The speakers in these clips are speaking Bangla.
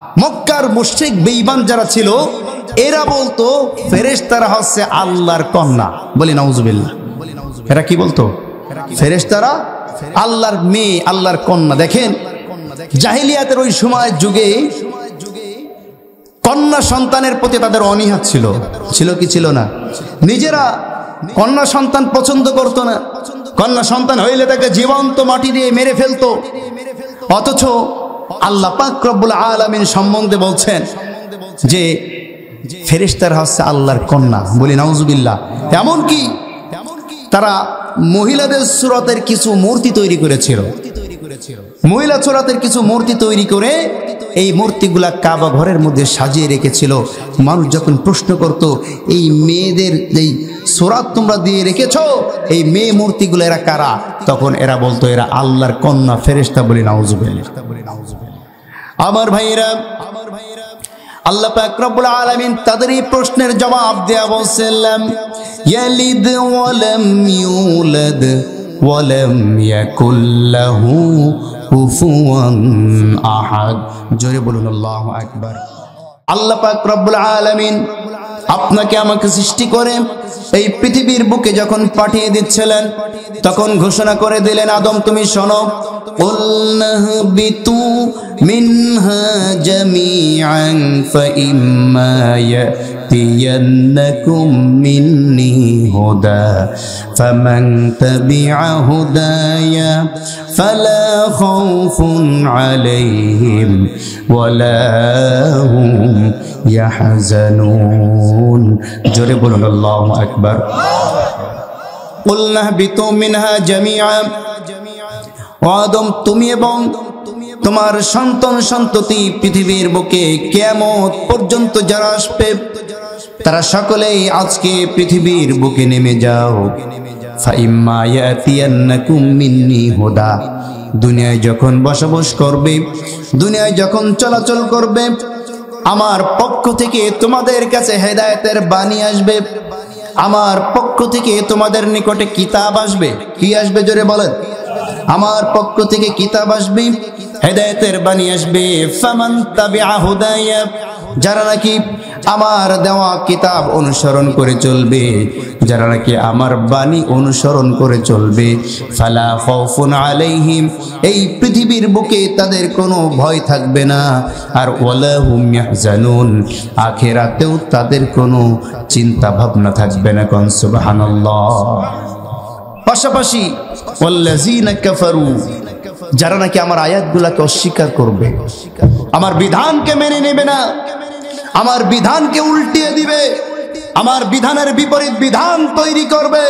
মক্কার মুশরিক বেঈমান যারা ছিল এরা বলতো ফেরেশতারা হচ্ছে আল্লাহর কন্যা। বলি নাউজুবিল্লাহ। এরা কি বলতো? ফেরেশতারা আল্লাহর মেয়ে, আল্লাহর কন্যা। দেখেন জাহিলিয়াতের ওই সময় যুগে কন্যা সন্তানের প্রতি তাদের অনীহা ছিল। ছিল কি ছিল না? নিজেরা কন্যা সন্তান পছন্দ করতো না। কন্যা সন্তান হইলে তাকে জীবন্ত মাটি দিয়ে মেরে ফেলতো। অথচ আল্লাহ পাক রব্বুল আলামিন সম্বন্ধে বলছেন যে ফেরেশতারা হচ্ছে আল্লাহর কন্যা। বলি নাউজুবিল্লাহ। এমনকি তারা মহিলাদের সুরতের কিছু মূর্তি তৈরি করেছিল। মহিলা সুরতের কিছু মূর্তি তৈরি করে এই মূর্তিগুলা কাবা ঘরের মধ্যে সাজিয়ে রেখেছিল। মানুষ যখন প্রশ্ন করত এই মেয়েদের এই সুরাত তোমরা দিয়ে রেখেছো, এই মেয়ে মূর্তিগুলো এরা কারা? তখন এরা বলতো এরা আল্লাহর কন্যা, ফেরেশতা। বলি নাউজুবিল্লাহ। আমার ভাইরা, আল্লাহ পাক রব্বুল আলামিন তাদের এই প্রশ্নের জবাব দেয়া বলছিলেন ইয়ালিদ ওয়া লাম ইউলাদ ওয়া লাম ইয়াকুল লাহু কুফুয়ান আহাদ। জোরে বলুন আল্লাহু আকবার। আল্লাহ পাক রব্বুল আলামিন আপনাকে আমাকে সৃষ্টি করে এই পৃথিবীর বুকে যখন পাঠিয়ে দিচ্ছিলেন তখন ঘোষণা করে দিলেন, আদম তুমি শোনো, কুলনাহবিতু মিনহা জামিআন ফাইম্মা ইয়াতিয়ান্নাকুম মিন্নি হুদা ফামান তাবিআ হুদায়া ফালা খাউফুন আলাইহিম ওয়ালা হুম ইয়াহজানুন। জোরে বলুন আল্লাহু আকবার। কুলনাহবিতু মিনহা জামিআ, ও আদম তুমি এবং তোমার সন্তান সন্ততি পৃথিবীর বুকে কিয়ামত পর্যন্ত যারা আসবে তারা সকলেই আজকে পৃথিবীর বুকে নেমে যাও। ফাইম্মা ইয়াতিয়ান্নাকুম মিন্নি হুদা, দুনিয়ায় যখন বসবাস করবে, দুনিয়ায় যখন চলাচল করবে, আমার পক্ষ থেকে তোমাদের কাছে হেদায়েতের বাণী আসবে। আমার পক্ষ থেকে তোমাদের নিকটে কিতাব আসবে। কি আসবে? জোরে বলেন। আমার পক্ষ থেকে কিতাব আসবে, হেদায়েতের বাণী আসবে। ফামান তাবিআ হুদায়া, যারা নাকি আমার দেওয়া কিতাব অনুসরণ করে চলবে, যারা নাকি আমার বাণী অনুসরণ করে চলবে, ফালা খাউফুন আলাইহিম, এই পৃথিবীর বুকে তাদের কোনো ভয় থাকবে না। আর ওয়ালা হুম ইয়াহজানুন, আখিরাতেও তাদের কোনো চিন্তা ভাবনা থাকবে না। কোন সুবহানাল্লাহ। পাশাপাশি ওয়াল্লাযীনা কাফারু, যারা নাকি আমার আয়াতগুলোকে অস্বীকার করবে, আমার বিধানকে মেনে নেবে না, আমার বিধানকে উল্টিয়ে দিবে, আমার বিধানের বিপরীত বিধান তৈরি করবে,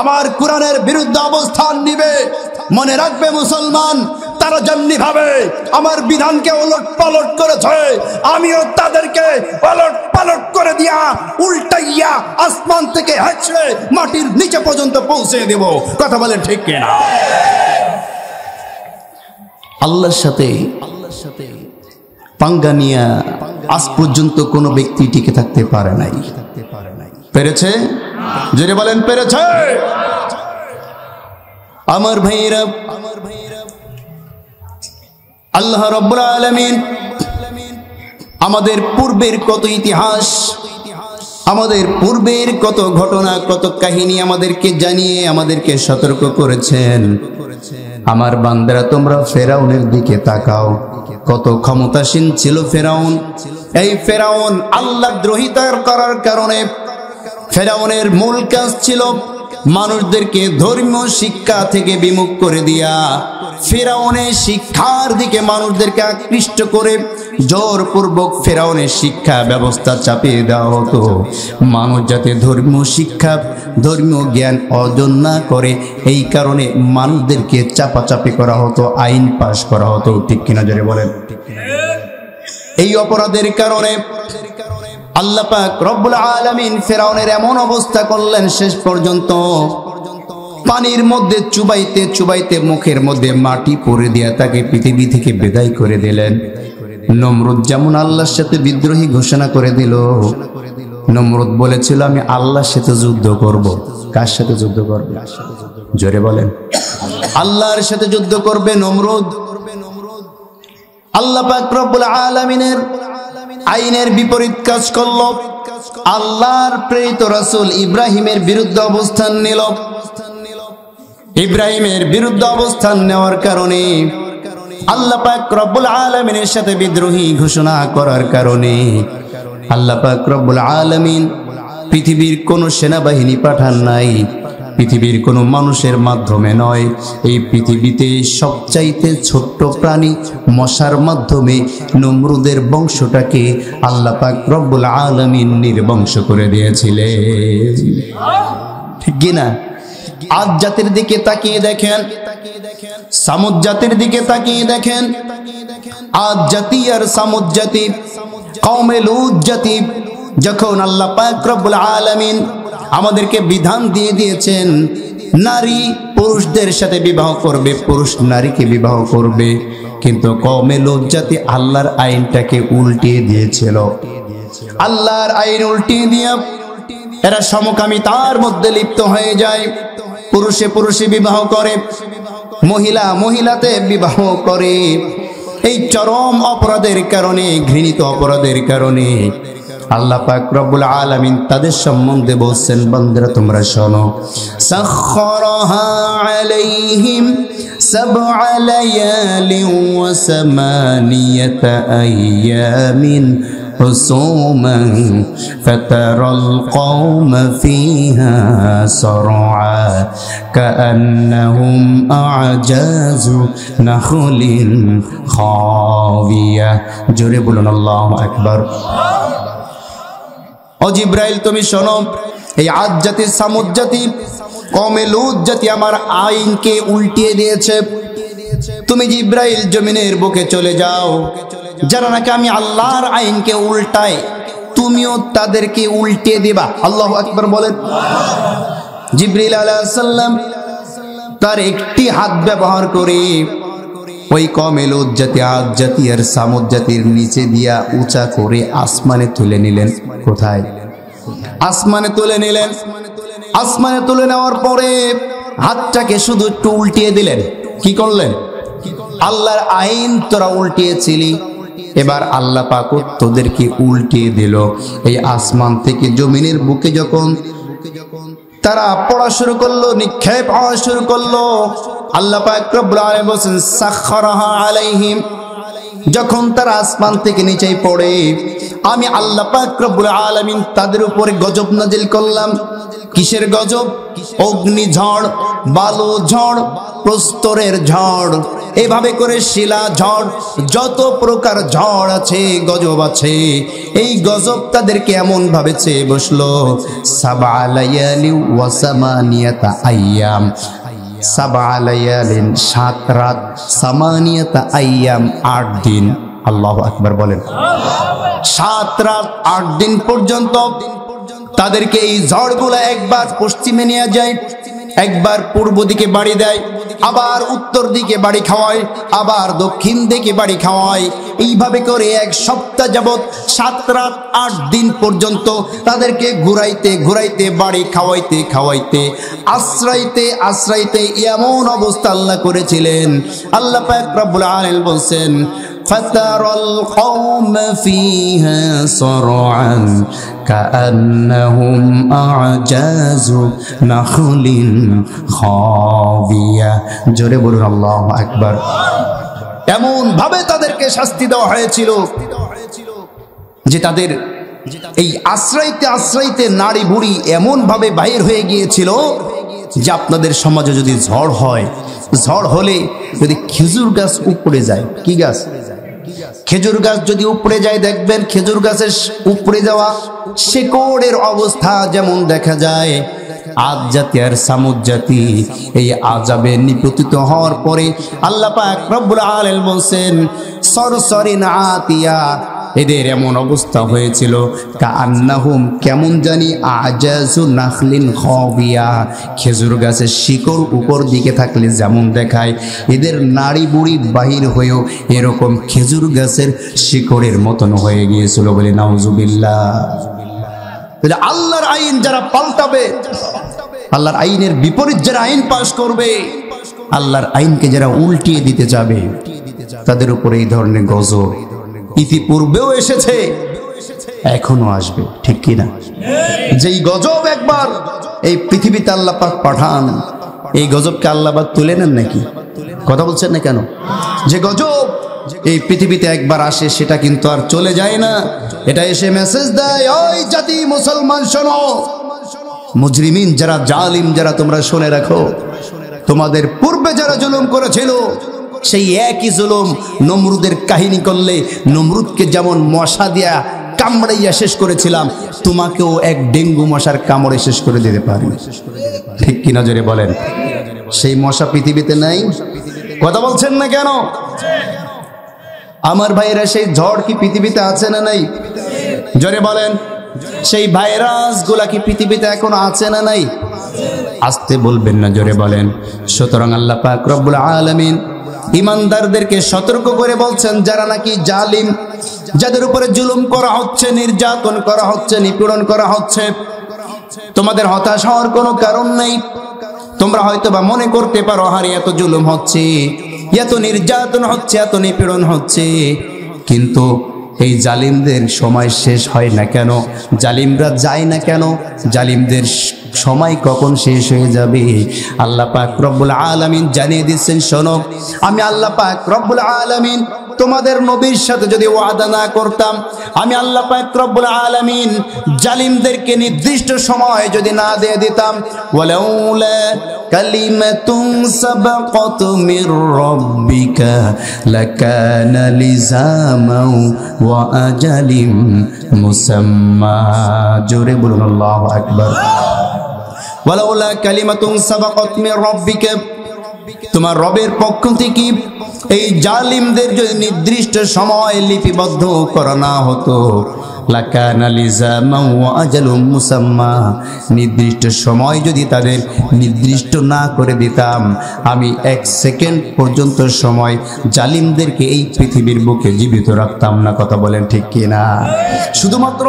আমার কোরআনের বিরুদ্ধে অবস্থান নিবে, মনে রাখবে মুসলমান, তারা যেমনি ভাবে আমার বিধানকে ওলট পালট করেছে, আমিও তাদেরকে ওলট পালট করে দিয়া উল্টাইয়া আসমান থেকে হেঁচড়ে মাটির নিচে পর্যন্ত পৌঁছে দেব। কথা বলেন ঠিক কিনা? আল্লাহর সাথে পাঙ্গা নিয়া আজ পর্যন্ত কোনো ব্যক্তি টিকে থাকতে পারে নাই। পেরেছে? জোরে বলেন পেরেছে? আমার ভাইরা, আল্লাহ রাব্বুল আলামিন আমাদের পূর্বের কত ইতিহাস, আমাদের পূর্বের কত ঘটনা, কত কাহিনী আমাদেরকে জানিয়ে আমাদেরকে সতর্ক করেছেন। আমার বান্দারা তোমরা ফেরাউনের দিকে তাকাও, কত ক্ষমতাসীন ছিল ফেরাউন। এই ফেরাউন আল্লাহ দ্রোহিতার করার কারণে ফেরাউনের মূল কাজ ছিল মানুষদেরকে ধর্মীয় শিক্ষা থেকে বিমুখ করে দিয়া ফেরাউনের শিক্ষার দিকে মানুষদেরকে আকৃষ্ট করে জোরপূর্বক ফেরাউনের শিক্ষা ব্যবস্থা চাপিয়ে দেওয়া হতো। মানুষ যাতে ধর্মীয় শিক্ষা, ধর্মীয় জ্ঞান অর্জন না করে, এই কারণে মানুষদেরকে চাপাচাপি করা হতো, আইন পাশ করা হতো। ঠিক কিনা জোরে বলেন? এই অপরাধের কারণে আল্লাহ পাক রব্বুল আলামিন ফেরাউনের এমন অবস্থা করলেন, শেষ পর্যন্ত পানির মধ্যে চুবাইতে চুবাইতে মুখের মধ্যে মাটি পড়ে দিয়া তাকে পৃথিবী থেকে বিদায় করে দিলেন। নমরুদ যেমন আল্লাহর সাথে বিদ্রোহী ঘোষণা করে দিল। নমরুদ বলেছিল আমি আল্লাহর সাথে যুদ্ধ করব। কার সাথে যুদ্ধ করবে? জোরে বলেন। আল্লাহর সাথে যুদ্ধ করবে নমরুদ। আল্লাহ পাক রব্বুল আলামিনের আইনের বিপরীত কাজ করল। আল্লাহর প্রেরিত রাসূল ইব্রাহিমের বিরুদ্ধে অবস্থান নিল। ইব্রাহিমের বিরুদ্ধে অবস্থান নেওয়ার কারণে, আল্লাহ পাক রব্বুল আলামিনের সাথে বিদ্রোহী ঘোষণা করার কারণে আল্লাহ পাক রব্বুল আলামিন পৃথিবীর কোন সেনাবাহিনী পাঠান নাই, পৃথিবীর কোনো মানুষের মাধ্যমে নয়, এই পৃথিবীতে সবচাইতে ছোট্ট প্রাণী মশার মাধ্যমে নমরুদের বংশটাকে আল্লাহ পাক রব্বুল আলামিন নির্বংশ করে দিয়েছিলেন। ঠিক কিনা? আদ জাতির দিকে তাকিয়ে দেখেন, সামুদ জাতির দিকে তাকিয়ে দেখেন। আদ জাতি আর সামুদ জাতি, কওমে লূত জাতি, যখন আল্লাহ পাক রব্বুল আলামিন আমাদেরকে বিধান দিয়ে দিয়েছেন নারী পুরুষদের সাথে বিবাহ করবে, পুরুষ নারীকে বিবাহ করবে, কিন্তু কওমে লূত জাতি আল্লাহর আইনটাকে উল্টিয়ে দিয়েছিল। আল্লাহর আইন উল্টিয়ে দিয়ে এরা সমকামিতার মধ্যে লিপ্ত হয়ে যায়। পুরুষে পুরুষে বিবাহ করে, মহিলা মহিলাতে বিবাহ করে। এই চরম অপরাধের কারণে, ঘৃণিত অপরাধের কারণে আল্লাহ পাক রব্বুল আলামিন তাদের সম্বন্ধে বলছেন, বান্দারা তোমরা শোনো, সাখখারাহা আলাইহিম সাবআ লায়ালিন ওয়া সামানিয়াতা আইয়ামিন হুসুমান ফাতারাল কওমা ফিহা সরআ কাআন্নাহুম আ'জাজু নাখলিন খাবিয়া। জোরে বলুন আল্লাহু আকবার। ও জিব্রাইল তুমি শোনো, এই আদ জাতি, সামুদ জাতি, কওমে লূত জাতি আমার আইনকে উল্টিয়ে দিয়েছে। তুমি জিব্রাইল জমিনের বুকে চলে যাও, যারা নাকি আমি আল্লাহর আইনকে উল্টায় তুমিও তাদেরকে উল্টিয়ে দিবা। আল্লাহু আকবার বলেন। জিব্রাইল আলাইহিস সালাম তার একটি হাত ব্যবহার করে ওই কওমে লূত জাতি, আদ জাতি আর সামুদ জাতির নিচে দিয়া উঁচা করে আসমানে তুলে নিলেন। কোথায়? আসমানে তুলে নিলেন। আসমানে তুলে নেওয়ার পরে হাতটাকে শুধু একটু উল্টিয়ে দিলেন। কি করলেন? আল্লাহর আইন তোরা উল্টিয়েছিলি, এবার আল্লাহ পাক তোদেরকে উল্টিয়ে দিল। এই আসমান থেকে জমিনের বুকে যখন তারা পড়া শুরু করলো, নিক্ষেপ হওয়া শুরু করলো, আল্লাহ পাক রব্বুল আলামিন বলেন সাখখারাহা আলাইহিম, যখন তারা আসমান থেকে নিচে পড়ে আমি আল্লাহ পাক রব্বুল আলামিন তাদের উপরে গজব নাজিল করলাম। কিসের গজব? অগ্নি ঝড়, বালু ঝড়, প্রস্তরের ঝড়, এভাবে করে শিলা ঝড়, যত প্রকার ঝড় আছে, গজব আছে, এই গজব তাদেরকে এমন ভাবে চেয়ে বসলো। সাবআ লায়ালি ওয়া সামানিয়াতা আইয়াম, সাবআ লায়ালিন 7 রাত, সামানিয়াতা আইয়াম 8 দিন। আল্লাহু আকবার বলেন। 7 রাত 8 দিন পর্যন্ত তাদেরকে এই ঝড়গুলো একবার পশ্চিমে নিয়ে যায়, একবার পূর্ব দিকে বাড়ি দেয়, আবার উত্তর দিকে বাড়ি খাওয়ায়, আবার দক্ষিণ দিকে বাড়ি খাওয়ায়। এইভাবে করে 1 সপ্তাহ যাবত 7 রাত 8 দিন পর্যন্ত তাদেরকে ঘুরাইতে ঘুরাইতে, বাড়ি খাওয়াইতে খাওয়াইতে, আশ্রাইতে আশ্রাইতে এমন অবস্থা আল্লাহ করেছিলেন। আল্লাহ পাক রব্বুল আলামিন বলছেন ফাতারাল কওমা ফিহা সরআন কাআন্নাহুম আ'জাজু নাখলিন খাবিয়া। জোরে বলুন আল্লাহু আকবার। এমন ভাবে তাদেরকে শাস্তি দেওয়া হয়েছিল যে তাদের এই আশ্রাইতে আশ্রাইতে নারী বুড়ি এমন ভাবে বাহির হয়ে গিয়েছিল যে আপনাদের সমাজে যদি ঝড় হয়, ঝড় হলে যদি খেজুর গাছ উপড়ে যায়, কি গাছ? খেজুর গাছ যদি উপড়ে যায়, দেখবেন খেজুর গাছের উপড়ে যাওয়া শেকড়ের অবস্থা যেমন দেখা যায়। আদ জাতি আর সামুদ জাতি এই আযাবে নিপতিত হওয়ার পরে আল্লাহ পাক রব্বুল আলামিন বলেন সরসরিন আতিয়া, এদের এমন অবস্থা হয়েছিল কাআন্নাহুম, কেমন জানি আজাজু নাখলিন খাবিয়া, খেজুর গাছের শিকড় উপর দিকে থাকলে যেমন দেখায়, এদের নাড়ি বুড়ি বাহির হয়েও এরকম খেজুর গাছের শিকড়ের মতন হয়ে গিয়েছিল বলে নাউজুবিল্লাহ। আল্লাহর আইন যারা পাল্টাবে, আল্লাহর আইনের বিপরীত যারা আইন পাশ করবে, আল্লাহর আইনকে যারা উল্টিয়ে দিতে যাবে, তাদের উপরে এই ধরনের গজব ইতিপূর্বেও এসেছে, এখনো আসবে, ঠিক কিনা? যেই গজব একবার এই পৃথিবীতে আল্লাহ পাক পাঠান, এই গজবকে আল্লাহ পাক তুলে নেন নাকি? কথা বলছেন না কেন? যে গজব এই পৃথিবীতে একবার আসে সেটা কিন্তু আর চলে যায় না। এটা এসে মেসেজ দেয়, ওই জাতি মুসলমান শোনো, মুজরিমিন যারা, জালিম যারা, তোমরা শুনে রাখো, তোমাদের পূর্বে যারা জুলুম করেছিল সেই একই জুলুম নমরুদের কাহিনী করলে নমরুদকে যেমন মশা দিয়া কামড়াইয়া শেষ করেছিলাম, তোমাকেও এক ডেঙ্গু মশার কামড়ে শেষ করে দিতে পারি, ঠিক কিনা জোরে বলেন? সেই মশা পৃথিবীতে নাই? কথা বলছেন না কেন? আমার ভাইরা, সেই ঝড় কি পৃথিবীতে আছে না নাই? জোরে বলেন। সেই ভাইরাস গুলা কি পৃথিবীতে এখন আছে না নাই? আসতে বলবেন না, জোরে বলেন। সুতরাং আল্লাহ পাক রব্বুল আলামিন ইমানদারদেরকে সতর্ক করে বলছেন, যারা নাকি জালিম, যাদের উপরে জুলুম করা হচ্ছে, নির্যাতন করা হচ্ছে, নিপীড়ন করা হচ্ছে, তোমাদের হতাশ হওয়ার কোনো কারণ নেই। তোমরা হয়তো বা মনে করতে পারো, হারে এত জুলুম হচ্ছে, এত নির্যাতন হচ্ছে, এত নিপীড়ন হচ্ছে, কিন্তু এই জালিমদের সময় শেষ হয় না কেন? জালিমরা যায় না কেন? জালিমদের সময় কখন শেষ হয়ে যাবে আল্লাহ পাক রব্বুল আলামিন জানিয়ে দিচ্ছেন, শোনো, আমি আল্লাহ পাক রব্বুল আলামিন তোমাদের নবীর সাথে যদি ওয়াদা না করতাম, আমি আল্লাহ পাক রব্বুল আলামিন জালিমদেরকে নির্দিষ্ট সময় যদি না দিয়ে দিতাম, ওয়ালাউলা কালিমাতুন সাবাকাত মির রাব্বিকা লাকানা লিজামাও ওয়া আজালিম মুসাম্মা। জোরে বলুন আল্লাহু আকবার। ওয়ালাউলা কালিমাতুন সাবাকাত মির রাব্বিকা, তোমার রবের পক্ষ থেকে এই জালিমদের যদি নির্দিষ্ট সময় লিপিবদ্ধ করা না হতো, লাকানা লিজামা ওয়া আজালুম মুসাম্মা, নির্দিষ্ট সময় যদি তাদের নির্দিষ্ট না করে দিতাম, আমি 1 সেকেন্ড পর্যন্ত সময় জালিমদেরকে এই পৃথিবীর বুকে জীবিত রাখতাম না। কথা বলেন ঠিক কিনা? শুধুমাত্র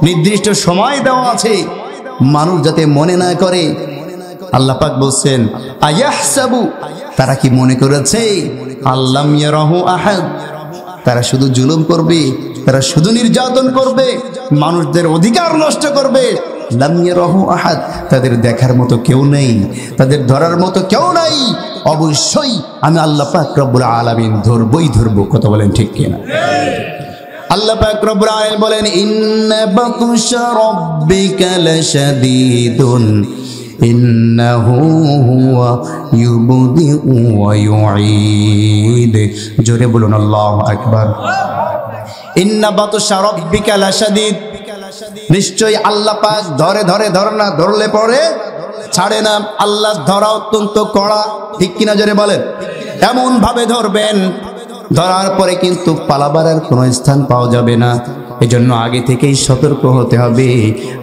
নির্দিষ্ট সময় দেওয়া আছে, মানুষ যাতে মনে না করে। আল্লাহ পাক বলছেন, আয়াহসাবু, তারা কি মনে করেছে আল্লাম ইয়ারাহু আহাদ, তারা শুধু জুলুম করবে, তারা শুধু নির্যাতন করবে, মানুষদের অধিকার নষ্ট করবে, লাম ইয়ারাহু আহাদ, তাদের দেখার মতো কেউ নেই, তাদের ধরার মতো কেউ নাই। অবশ্যই আমি আল্লাহ পাক রব্বুল আলামিন ধরবই ধরবো। কথা বলেন ঠিক কিনা? আল্লাহ পাক রব্বুল আলামিন বলেন, ইন্না বাতুশা রাব্বিকা লাশাদীদুন ইন্নাহু হুয়া ইউবদিউ ওয়া ইউঈদ। জোরে বলুন আল্লাহু আকবার। ইন্না বাতুশা রাব্বিকা লাশাদীদ, নিশ্চয়ই আল্লাহ পাক ধরে না, ধরলে পরে ছাড়ে না। আল্লাহ ধরা অত্যন্ত কড়া, ঠিক কিনা জোরে বলেন? এমন ভাবে ধরবেন, ধরার পরে কিন্তু পালাবার আর কোনো স্থান পাওয়া যাবে না। এজন্য আগে থেকেই সতর্ক হতে হবে।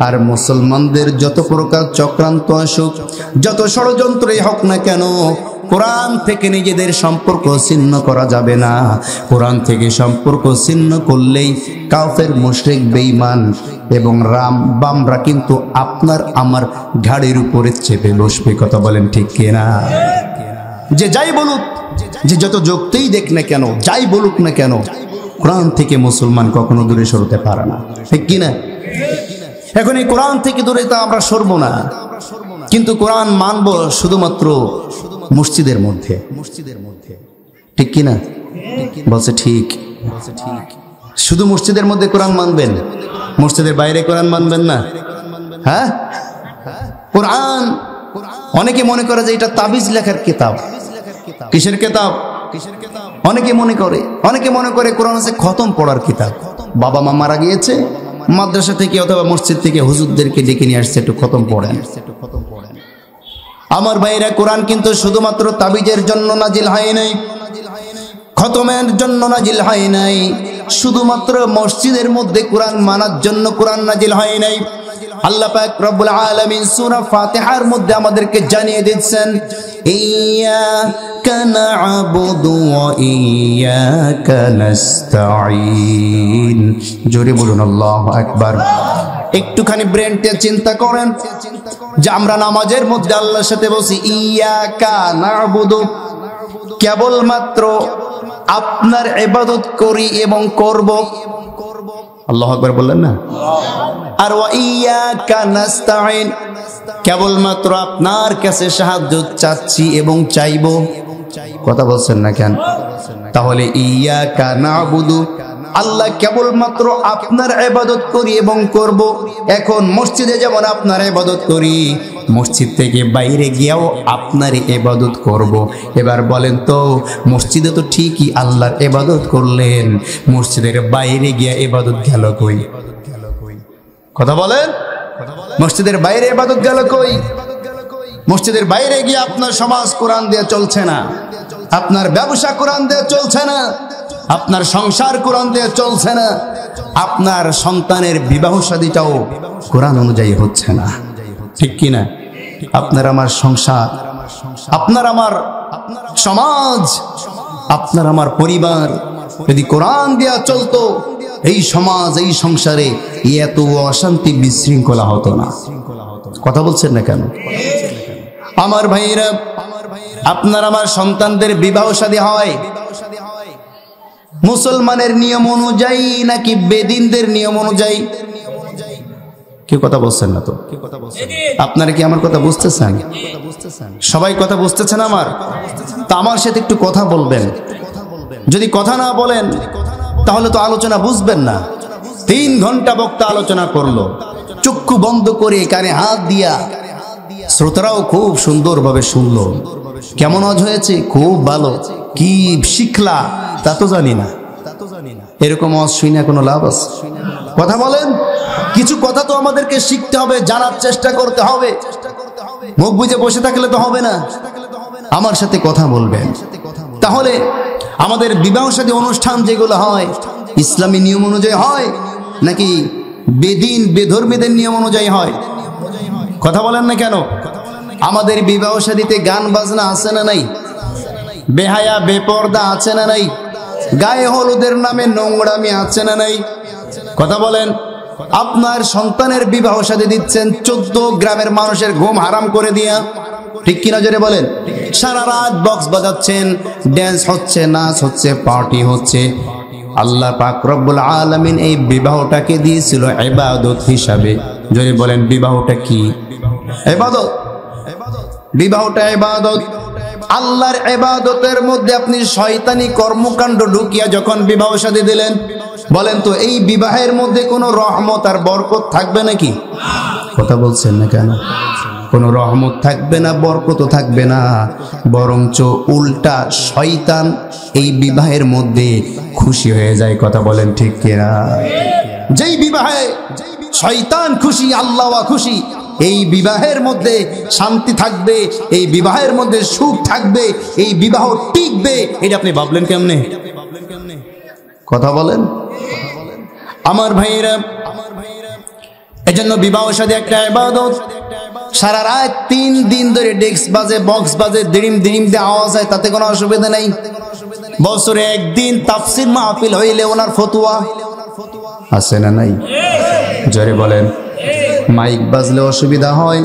আর মুসলমানদের যত প্রকার চক্রান্ত আসুক, যত ষড়যন্ত্রই হোক না কেন, কোরআন থেকে নিজেদের সম্পর্ক ছিন্ন করা যাবে না। কোরআন থেকে সম্পর্ক ছিন্ন করলেই কাফের, মুশরিক, বেঈমান এবং বামরা কিন্তু আপনার আমার ঘাড়ের উপরে চেপে বসবে। কথা বলেন ঠিক কিনা? যে যাই বলুক, যে যত যুক্তিই দেখ না কেন, যাই বলুক না কেন, কোরআন থেকে মুসলমান কখনো দূরে সরতে পারে না, ঠিক কিনা? এখন এই কোরআন থেকে দূরে তা আমরা সরবো না, কিন্তু কোরআন মানবো শুধুমাত্র মসজিদের মধ্যে, ঠিক কিনা? বলছে ঠিক। শুধু মসজিদের মধ্যে কোরআন মানবেন, মসজিদের বাইরে কোরআন মানবেন না। হ্যাঁ, কোরআন অনেকে মনে করে যে এটা তাবিজ লেখার কিতাব। কিসের কিতাব? অনেকে মনে করে কোরআন আছে খতম পড়ার কিতাব। বাবা মা মারা গিয়েছে, মাদ্রাসা থেকে অথবা মসজিদ থেকে হুজুরদেরকে ডেকে নিয়ে আসছে, একটু খতম পড়েন। আমার ভাইরা, কোরআন কিন্তু শুধুমাত্র তাবিজের জন্য নাজিল হয় নাই, খতমের জন্য নাজিল হয় নাই, শুধুমাত্র মসজিদের মধ্যে কোরআন মানার জন্য কোরআন নাজিল হয় নাই। আল্লাহ পাক রব্বুল আলামিন সূরা ফাতিহার মধ্যে আমাদেরকে জানিয়ে দিচ্ছেন, ইয়্যাকা না'বুদু ওয়া ইয়্যাকা নাস্তাঈন। জোরে বলুন আল্লাহু আকবার। একটুখানি ব্রেনটা চিন্তা করেন যে আমরা নামাজের মধ্যে আল্লাহর সাথে বলছি ইয়্যাকা না'বুদু, কেবলমাত্র আপনার ইবাদত করি এবং করব। আল্লাহু আকবার বললেন না? আর ওয়া ইয়াকা নাস্তাইন, কেবলমাত্র আপনার কাছে সাহায্য চাচ্ছি এবং চাইব। কথা বলছেন না কেন? তাহলে ইয়াকা নাবুদু, আল্লাহ কেবলমাত্র আপনার ইবাদত করি এবং করব। এখন মসজিদে যেমন আপনার ইবাদত করি, মসজিদ থেকে বাইরে গিয়েও আপনার ইবাদত করব। এবার বলেন তো, মসজিদে তো ঠিকই আল্লাহর ইবাদত করলেন, মসজিদের বাইরে গিয়ে ইবাদত গেল কই? কথা বলেন, মসজিদের বাইরে ইবাদত গেল কই? মসজিদের বাইরে গিয়ে আপনার সমাজ কোরআন দিয়ে চলছে না, আপনার ব্যবসা কোরআন দিয়ে চলছে না, আপনার সংসার কোরআন দিয়ে চলছে না, আপনার সন্তানের বিবাহ শাদীটাও কোরআন অনুযায়ী হচ্ছে না, ঠিক কি না? আপনার আমার সংসার, আপনার আমার সমাজ, আপনার আমার পরিবার যদি কোরআন দিয়া চলতো, এই সমাজ এই সংসারে এত অশান্তি বিশৃঙ্খলা হতো না। কথা বলছেন না কেন? আমার ভাইরা, আপনার আমার সন্তানদের বিবাহ শাদী হয় মুসলমানের নিয়ম অনুযায়ী নাকি বেদিনদের নিয়ম অনুযায়ী? কি কথা বলছেন না তো? আপনারা কি আমার কথা বুঝতেছেন? সবাই কথা বুঝতেছেন আমার? তা আমার সাথে একটু কথা বলবেন। যদি কথা না বলেন তাহলে তো আলোচনা বুঝবেন না। 3 ঘন্টা বক্তা আলোচনা করলো, চক্ষু বন্ধ করে কানে হাত দিয়া, শ্রোতারাও খুব সুন্দরভাবে শুনলো। কেমন আজ হয়েছে? খুব ভালো। কি শিখলা তা তো জানি না। এরকম আজ শুই না কোনো লাভ আছে? কথা বলেন। কিছু কথা তো আমাদেরকে শিখতে হবে, জানার চেষ্টা করতে হবে। মুখ বুজে বসে থাকলে তো হবে না। আমার সাথে কথা বলবেন। তাহলে আমাদের বিবাহ শাদী অনুষ্ঠান যেগুলো হয় ইসলামী নিয়ম অনুযায়ী হয় নাকি বেদিন বেধর্মীদের নিয়ম অনুযায়ী হয়? কথা বলেন না কেন? আমাদের বিবাহ শাদীতে গান বাজনা আছে না নাই? বেহায়া বেপর্দা আছে না নাই? গায়ে হলুদের নামে নোংরামি আছে না নাই? কথা বলেন। আপনার সন্তানের বিবাহ শাদী দিচ্ছেন 14 গ্রামের মানুষের ঘুম হারাম করে দিয়া, ঠিক কিনা জোরে বলেন? সারা রাত বক্স বাজাচ্ছেন, ড্যান্স হচ্ছে, নাচ হচ্ছে, পার্টি হচ্ছে। আল্লাহ পাক রব্বুল আলামিন এই বিবাহটাকে দিয়েছিল ইবাদত হিসাবে। জোরে বলেন, বিবাহটা কি? ইবাদত। বিবাহটা ইবাদত। আল্লাহর ইবাদতের মধ্যে আপনি শয়তানি কর্মকাণ্ড ঢুকিয়া যখন বিবাহ শাদী দিলেন, বলেন তো এই বিবাহের মধ্যে কোনো রহমত আর বরকত থাকবে নাকি? কথা বলছেন না কেন? কোনো রহমত থাকবে না, বরকত থাকবে না, বরঞ্চ উল্টা শয়তান এই বিবাহের মধ্যে খুশি হয়ে যায়। কথা বলেন ঠিক কিনা? যেই বিবাহে শয়তান খুশি, আল্লাহ খুশি, এই বিবাহের মধ্যে শান্তি থাকবে, এই বিবাহের মধ্যে সুখ থাকবে, এই বিবাহ টিকবে। এটা আপনি ভাবলেন কেমনে? কথা বলেন আমার ভাইয়েরা। এজন্য বিবাহ শাদী একটা ইবাদত। সারা রাত 3 দিন ধরে ডেস্ক বাজে, বক্স বাজে, দিড়িম দিড়িম দিয়ে আওয়াজ হয়, তাতে কোনো অসুবিধা নেই। বছরে একদিন তাফসীর মাহফিল হইলে ওনার ফতোয়া আছে না নাই? জোরে বলেন। মাইক বাজলে অসুবিধা হয়,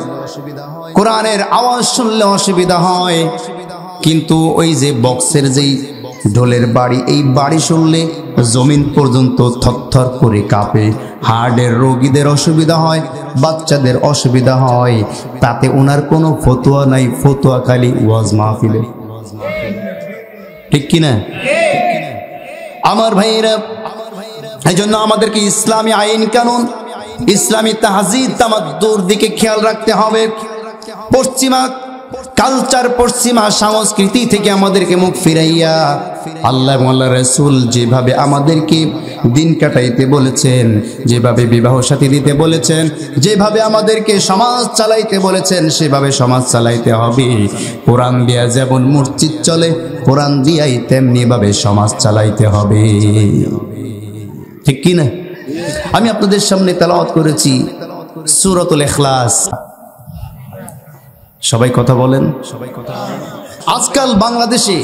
কোরআনের আওয়াজ শুনলে অসুবিধা হয়, কিন্তু ওই যে বক্সের যেই ঢোলের বাড়ি, এই বাড়ি শুনলে জমিন পর্যন্ত থরথর করে কাঁপে। হার্টের রোগীদের অসুবিধা হয়, বাচ্চাদের অসুবিধা হয়, তাতে ওনার কোনো ফতোয়া নাই, ফতোয়া খালি ওয়াজ মাহফিলে। ঠিক কিনা আমার ভাইয়েরা? এই জন্য আমাদেরকে ইসলামী আইন কানুন, ইসলামী তাহজিব তামাদ্দুর দিকে খেয়াল রাখতে হবে। পশ্চিমা কালচার, পশ্চিমা সংস্কৃতি থেকে আমাদেরকে মুখ ফিরাইয়া আল্লাহ এবং আল্লাহর রাসূল যেভাবে আমাদেরকে দিন কাটাইতে বলেছেন, যেভাবে বিবাহ সাথী দিতে বলেছেন, যেভাবে আমাদেরকে সমাজ চালাইতে বলেছেন, সেভাবে সমাজ চালাইতে হবে। কোরআন দিয়া যেমন মসজিদ চলে, কোরআন দিয়াই তেমনি ভাবে সমাজ চালাইতে হবে। ঠিক কি না? আমি আপনাদের সামনে তেলাওয়াত করেছি সূরাতুল ইখলাস। সবাই কথা বলেন। আজকাল বাংলাদেশে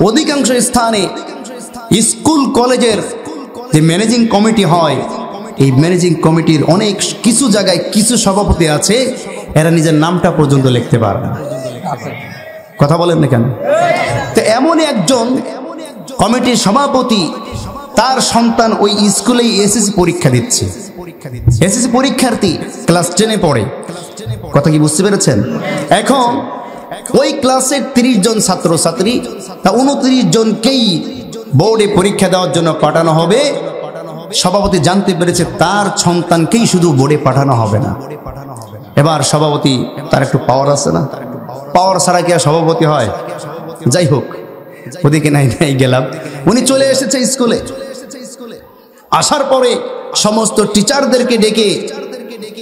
অধিকাংশ স্থানে স্কুল কলেজের যে ম্যানেজিং কমিটি হয়, এই ম্যানেজিং কমিটির অনেক কিছু জায়গায় কিছু সভাপতি আছে, এরা নিজের নামটা পর্যন্ত লিখতে পারে না। কথা বলেন না কেন? তো এমন একজন কমিটির সভাপতি তার সন্তান ওই স্কুলেই এসএসসি পরীক্ষা দিচ্ছে। এসএসসি পরীক্ষার্থী, ক্লাস 10-এ পড়ে। কথা কি বুঝতে পেরেছেন? এখন ওই ক্লাসের 30 জন ছাত্রছাত্রী, তা 29 জনকেই বোর্ডে পরীক্ষা দেওয়ার জন্য পাঠানো হবে। সভাপতি জানতে পেরেছে তার সন্তানকেই শুধু বোর্ডে পাঠানো হবে না। এবার সভাপতি, তার একটু পাওয়ার আছে না, পাওয়ার ছাড়া কি আর সভাপতি হয়? যাই হোক, ওদিকে নাই গেলাম। উনি চলে এসেছে স্কুলে। আসার পরে সমস্ত টিচারদেরকে ডেকে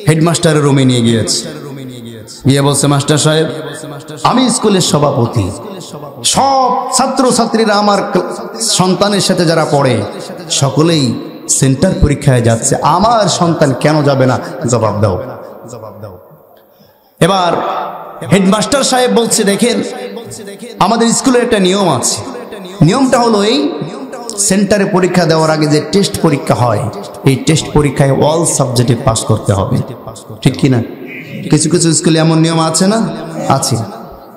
হেডমাস্টারের রুমে নিয়ে গিয়েছে। গিয়ে বলছে, মাস্টার সাহেব, আমি স্কুলের সভাপতি, সব ছাত্রছাত্রীরা আমার সন্তানের সাথে যারা পড়ে সকলেই সেন্টার পরীক্ষায় যাচ্ছে, আমার সন্তান কেন যাবে না? জবাব দাও। এবার হেডমাস্টার সাহেব বলছে, দেখেন, আমাদের স্কুলের একটা নিয়ম আছে। নিয়মটা হলো এই, সেন্টারে পরীক্ষা দেওয়ার আগে যে টেস্ট পরীক্ষা হয়, এই টেস্ট পরীক্ষায় অল সাবজেক্টে পাস করতে হবে। ঠিক কিনা? কিছু কিছু স্কুলে এমন নিয়ম আছে না? আছে।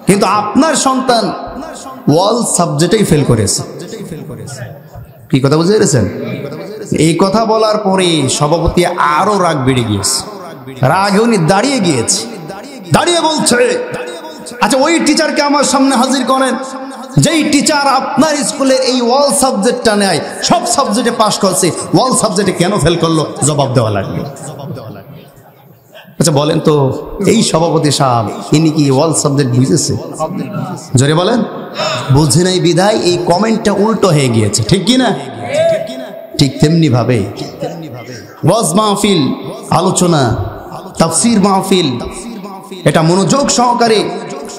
কিন্তু আপনার সন্তান অল সাবজেক্টেই ফেল করেছে। কি কথা বুঝতে পেরেছেন? এই কথা বলার পরে সভাপতি আরো রাগ বেড়ে গিয়েছে। রাগে উনি দাঁড়িয়ে গিয়েছে, দাঁড়িয়ে বলছে, আচ্ছা ওই টিচারকে আমার সামনে হাজির করেন, যেই টিচার আপনার স্কুলের এই অল সাবজেক্টটা নেয়, সব সাবজেক্টে পাস করছে, অল সাবজেক্টে কেন ফেল করলো? জবাব দেওয়া লাগবে। আচ্ছা বলেন তো, এই সভাপতি সাহেব ইনি কি অল সাবজেক্ট বুঝেছে? জোরে বলেন। বুঝে নাই বিধায় এই কমেন্টটা উল্টো হয়ে গিয়েছে। ঠিক কিনা? ঠিক তেমনি ভাবে ওয়াজ মাহফিল, আলোচনা, তাফসীর মাহফিল, এটা মনোযোগ সহকারে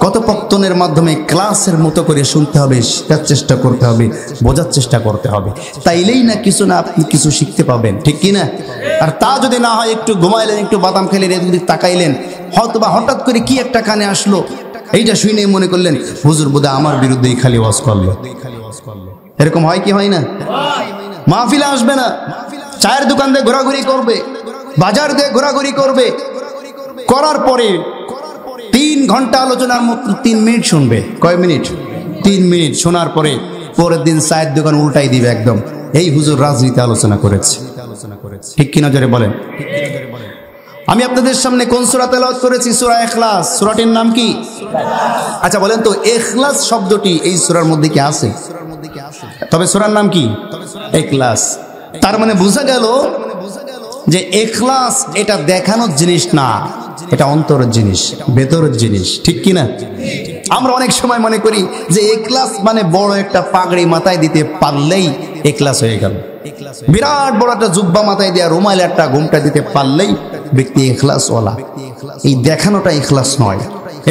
কথোপকথনের মাধ্যমে ক্লাসের মতো করে শুনতে হবে, শেখার চেষ্টা করতে হবে, বোঝার চেষ্টা করতে হবে। তাইলেই না কিছু না আপনি কিছু শিখতে পাবেন। ঠিক কিনা? আর তা যদি না হয়, একটু ঘুমাইলেন, একটু বাদাম খেলেন, এদিকে তাকাইলেন, হয়তো বা হঠাৎ করে কি একটা কানে আসলো, এইটা শুনে মনে করলেন হুজুর বোধহয় আমার বিরুদ্ধেই খালি ওয়াজ করলো। এরকম হয় কি হয় না? মাহফিলে আসবে না, চায়ের দোকান দিয়ে ঘোরাঘুরি করবে, বাজার দিয়ে ঘোরাঘুরি করবে, করার পরে 3 ঘন্টা আলোচনার মতো 3 মিনিট শুনবে। কয় মিনিট? 3 মিনিট শোনার পরে পরের দিন চায়ের দোকান উল্টাই দিবে একদম, এই হুজুর রাজনীতি আলোচনা করেছে। ঠিক কিনা জোরে বলেন? আমি আপনাদের সামনে কোন সূরা তেলাওয়াত করেছি? সূরা ইখলাস। সূরাটির নাম কি? আচ্ছা বলেন তো, ইখলাস শব্দটি এই সূরার মধ্যে কি আছে? তবে সূরার নাম কি? ইখলাস। তার মানে বোঝা গেল যে ইখলাস এটা দেখানোর জিনিস না, এটা অন্তরের জিনিস, ভেতরের জিনিস। ঠিক কিনা? আমরা অনেক সময় মনে করি যে ইখলাস মানে বড় একটা পাগড়ি মাথায় দিতে পারলেই ইখলাস হয়ে গেল, বিরাট বড় একটা জুব্বা মাথায় দেওয়া রুমাল একটা ঘুমটা দিতে পারলেই ব্যক্তি ইখলাসওয়ালা। এই দেখানোটা ইখলাস নয়।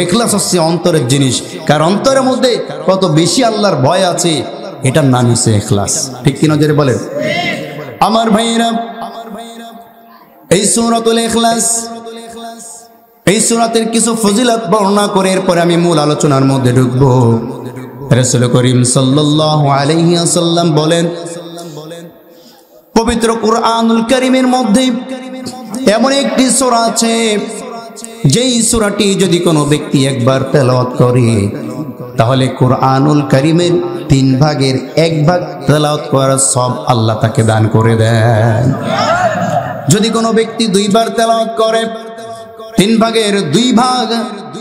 ইখলাস হচ্ছে অন্তরের জিনিস, কারণ অন্তরের মধ্যে কত বেশি আল্লাহর ভয় আছে, এটার নাম হচ্ছে ইখলাস। ঠিক কিনা জোরে বলেন? আমার ভাইয়েরা, এই সূরাতুল ইখলাস, এই সূরাতের কিছু ফজিলত বর্ণনা করে এরপরে আমি মূল আলোচনার মধ্যে ঢুকবো। রাসূল করিম সাল্লাল্লাহু আলাইহি ওয়াসাল্লাম বলেন, পবিত্র কুরআনুল কারীমের মধ্যে এমন একটি সূরা আছে, যেই সূরাটি যদি কোনো ব্যক্তি একবার তেলাওয়াত করে, তাহলে কুরআনুল কারীমের 3 ভাগের 1 ভাগ তেলাওয়াত করার সওয়াব আল্লাহ তাকে দান করে দেন। যদি কোনো ব্যক্তি 2 বার তেলাওয়াত করে, 3 ভাগের 2 ভাগ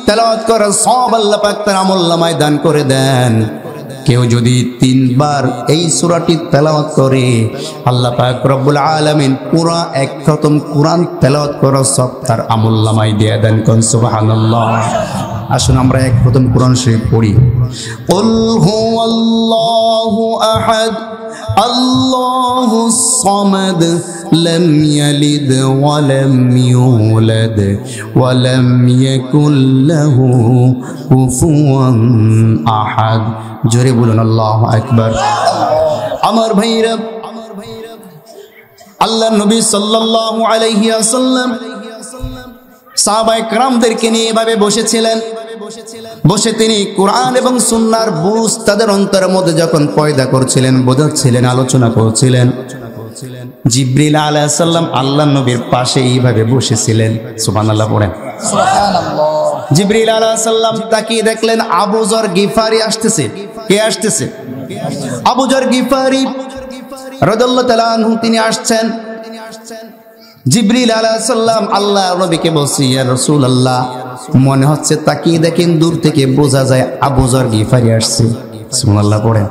তেলাওয়াত করার সওয়াব আল্লাহ পাক তার আমলনামায় দান করে দেন। কেউ যদি 3 বার এই সূরাটি তেলাওয়াত করে, আল্লাহ পাক রব্বুল আলামিন পুরা 1 খতম কোরআন তেলাওয়াত করার সওয়াব তার আমলনামায় দিয়ে দেন। কোন সুবহানাল্লাহ। আসুন আমরা 1 খতম কোরআন শরীফ পড়ি। কুল হুয়াল্লাহু আহাদ আল্লাহুস সামাদ লাম ইয়ালিদ ওয়া লাম ইউলাদ ওয়া লাম ইয়াকুল লাহু কুফুয়ান আহাদ। জোরে বলুন আল্লাহু আকবার। আমার ভাইরা, আল্লাহর নবী সাল্লাল্লাহু আলাইহি ওয়াসাল্লাম সাহাবায়ে কেরামদেরকে নিয়ে এভাবে বসেছিলেন। বসে তিনি কোরআন এবং সুন্নাহর বুঝ তাদের অন্তরের মধ্যে যখন পয়দা করছিলেন, বোঝাচ্ছিলেন, আলোচনা করছিলেন, জিবরিল আলাইহিস সালাম আল্লাহর নবীর পাশে এইভাবে বসেছিলেন। সুবহানাল্লাহ পড়েন। সুবহানাল্লাহ। জিবরিল আলাইহিস সালাম তাকিয়ে দেখলেন আবু যর গিফারি আসতেছে। কে আসতেছে? আবু যর গিফারি রাদিয়াল্লাহু তাআলা আনহু তিনি আসছেন। জিবরিল আলাইহিস সালাম আল্লাহ নবীকে বলছে, ইয়া রাসূলুল্লাহ, মনে হচ্ছে তাকিয়ে দেখেন দূর থেকে বোঝা যায় আবু যর গিফারি আসছে। সুবহানাল্লাহ পড়েন।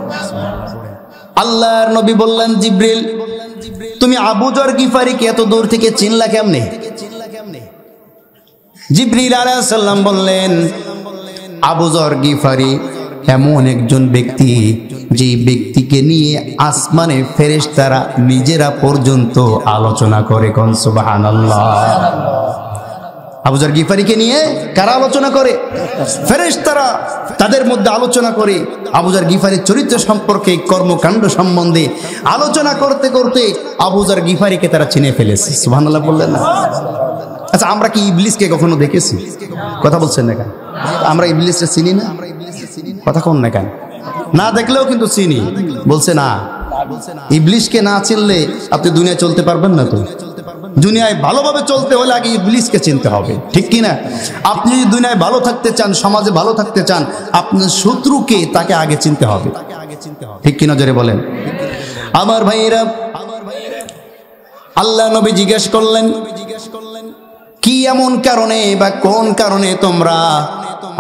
আল্লাহর নবী বললেন, জিবরিল তুমি আবু যর গিফারিকে এত দূর থেকে চিনলা কেমনে? জিবরিল আলাইহিস সালাম বললেন, আবু যর গিফারি এমন একজন ব্যক্তি যে ব্যক্তিকে নিয়ে আসমানে ফেরেশতারা নিজেরা পর্যন্ত আলোচনা করে। কোন সুবহানাল্লাহ। আবু যর গিফারিকে নিয়ে কারা আলোচনা করে? ফেরেশতারা তাদের মধ্যে আলোচনা করে আবু যর গিফারির চরিত্র সম্পর্কে, কর্মকাণ্ড সম্বন্ধে আলোচনা করতে করতে আবু যর গিফারিকে তারা চিনে ফেলেছে। সুবহানাল্লাহ বললেন না? আচ্ছা, আমরা কি ইবলিসকে কখনো দেখেছি? কথা বলছেন না কেন? আমরা ইবলিসকে চিনি না? কথা কোন না কেন? না দেখলেও কিন্তু চিনি। বলছে না, ইবলিসকে না চিনলে আপনি দুনিয়ায় চলতে পারবেন না। তো দুনিয়ায় ভালোভাবে চলতে হলে আগে ইবলিসকে চিনতে হবে, ঠিক কি না? আপনি যদি দুনিয়ায় ভালো থাকতে চান, সমাজে ভালো থাকতে চান, আপনার শত্রুকে তাকে আগে চিনতে হবে, ঠিক কি না? জোরে বলেন। আমার ভাইয়েরা, আল্লাহ নবী জিজ্ঞেস করলেন, কি এমন কারণে বা কোন কারণে তোমরা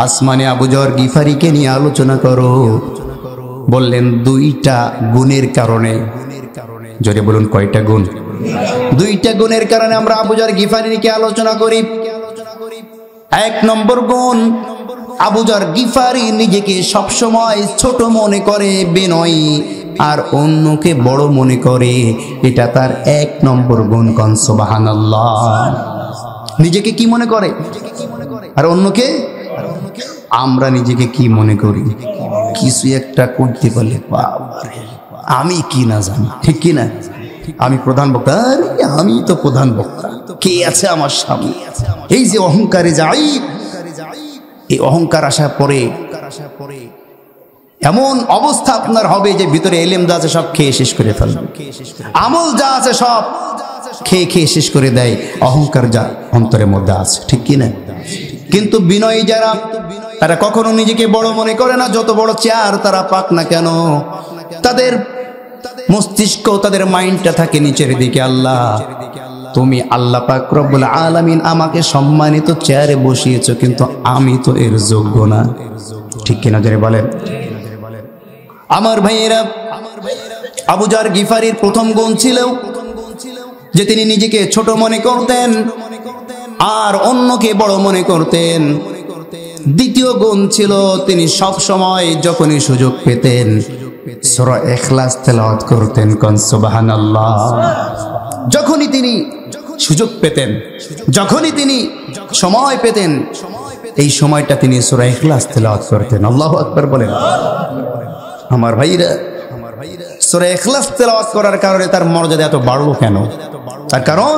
আসমানে আবু যর গিফারিকে নিয়ে আলোচনা করো? বললেন, দুইটা গুণের কারণে। জোরে বলুন, কয়টা গুণ? দুইটা গুণের কারণে আমরা আবু যর গিফারিকে আলোচনা করি। এক নম্বর গুণ, আবু যর গিফারি নিজেকে সবসময় ছোট মনে করে, বিনয়ী, আর অন্যকে বড় মনে করে। এটা তার এক নম্বর গুণ। কোন সুবহানাল্লাহ। নিজেকে কি মনে করে আর অন্যকে? আমরা নিজেকে কি মনে করি? কিছু একটা করতে পারলে বাবারে আমি কি না জানি, ঠিক কি না? আমি প্রধান বক্তা, আমি তো প্রধান বক্তা, কে আছে আমার সামনে? এই যে অহংকারে যাই, এই অহংকার আসার পরে এমন অবস্থা আপনার হবে যে ভিতরে এলেম যা আছে সব খেয়ে শেষ করে ফেলবে, আমল যা আছে সব খেয়ে খেয়ে শেষ করে দেয়, অহংকার যা অন্তরের মধ্যে আছে, ঠিক কি না? কিন্তু বিনয়ী যারা, তারা কখনো নিজেকে বড় মনে করে না। যত বড় চেয়ার তারা পাক না কেন, তাদের মস্তিষ্ক, তাদের মাইন্ডটা থাকে নিচের দিকে। আল্লাহ, তুমি আল্লাহ পাক রব্বুল আলামিন আমাকে সম্মানিত চেয়ারে বসিয়েছো, কিন্তু আমি তো এর যোগ্য না, ঠিক কিনা? জোরে বলেন। আমার ভাইয়েরা, আবু যর গিফারির প্রথম গুণ ছিল যে তিনি নিজেকে ছোট মনে করতেন আর অন্যকে বড় মনে করতেন। দ্বিতীয় গুণ ছিল তিনি সব সময় যখনই সুযোগ পেতেন সূরা ইখলাস তেলাওয়াত করতেন। কোন সুবহানাল্লাহ। যখনই তিনি সুযোগ পেতেন, যখনই তিনি সময় পেতেন, এই সময়টা তিনি সূরা ইখলাস তেলাওয়াত করতেন। আল্লাহু আকবার বলেন। আমার ভাইরা, সূরা ইখলাস তেলাওয়াত করার কারণে তার মর্যাদা এত বাড়লো কেন? তার কারণ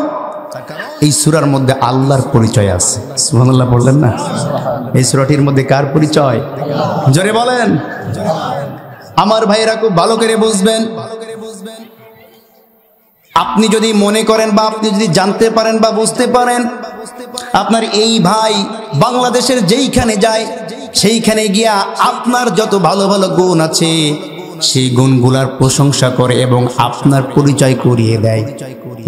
এই সূরার মধ্যে আল্লাহর পরিচয় আছে। সুবহানাল্লাহ বললেন না? এই সূরাটির মধ্যে কার পরিচয়? জোরে বলেন। আমার ভাইরা খুব ভালো করে বুঝবেন, আপনি যদি মনে করেন বা আপনি যদি জানতে পারেন বা বুঝতে পারেন আপনার এই ভাই বাংলাদেশের যেইখানে যায় সেইখানে গিয়া আপনার যত ভালো ভালো গুণ আছে সেই গুণগুলার প্রশংসা করে এবং আপনার পরিচয় করিয়ে দেয়,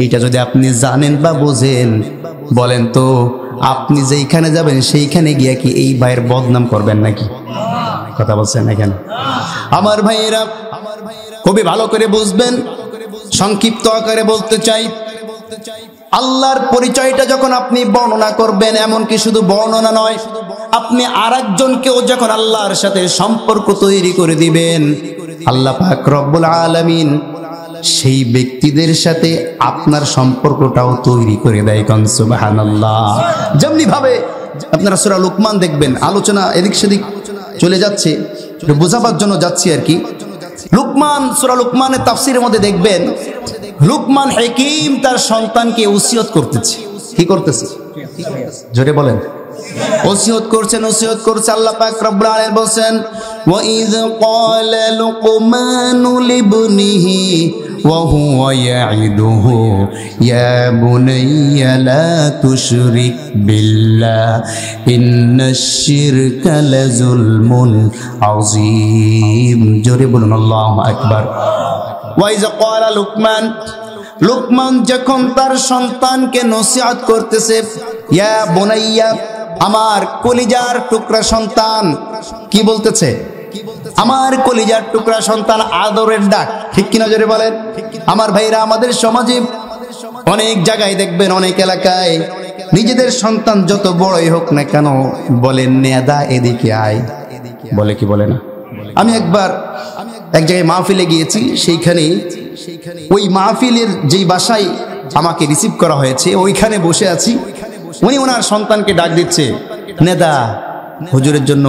এটা যদি আপনি জানেন বা বোঝেন, বলেন তো আপনি যেইখানে যাবেন সেইখানে গিয়া কি এই ভাইয়ের বদনাম করবেন নাকি? কথা বলছেন না কেন? আমার ভাইয়েরা খুবই ভালো করে বুঝবেন, সংক্ষিপ্ত আকারে বলতে চাই, আল্লাহর পরিচয়টা যখন আপনি বর্ণনা করবেন, এমনকি শুধু বর্ণনা নয়, আপনি আরেকজনকেও যখন আল্লাহর সাথে সম্পর্ক তৈরি করে দিবেন, আল্লাহ পাক রব্বুল আলামিন সেই ব্যক্তিদের সাথে আপনার সম্পর্কটাও তৈরি করে দেয়। কোন সুবহানাল্লাহ। যেমনি ভাবে আপনারা সূরা লুকমান দেখবেন, আলোচনা এদিক সেদিক চলে যাচ্ছে, বোঝাবার জন্য যাচ্ছি আর কি। লুকমান, সূরা লুকমানের তাফসীরের মধ্যে দেখবেন লুকমান হাকিম তার সন্তানকে ওসিয়ত করতেছে। কি করতেছে? জোরে বলেন। ওসিয়ত করছেন, ওসিয়ত করছে। আল্লাহ পাক রব্বুল আলামিন বলেন, ওয়া ইয ক্বালা লুকমানু লিবনিহি وهو يعده يا بني لا تشرك بالله إن الشرك لظلم عظيم জোরে বলুন আল্লাহু আকবার ওয়াইজা ক্বালা লুকমান লুকমান যখন তার সন্তানকে নসিহত করতেছে ইয়া বুনাইয়া আমার কলিজার টুকরা সন্তান কি বলতেছে আমার কলিজার টুকরা সন্তান আদরের ডাক ঠিক কিনা জোরে বলেন আমার ভাইরা আমাদের সমাজে অনেক জায়গায় দেখবেন অনেক এলাকায় নিজেদের সন্তান যত বড়ই হোক না কেন বলেন নেদা এদিকে আয় বলে কি বলে না আমি একবার এক জায়গায় মাহফিলে গিয়েছি সেইখানে ওই মাহফিলের যেই বাসায় আমাকে রিসিভ করা হয়েছে ওইখানে বসে আছি উনি ওনার সন্তানকে ডাক দিচ্ছে নেদা হুজুরের জন্য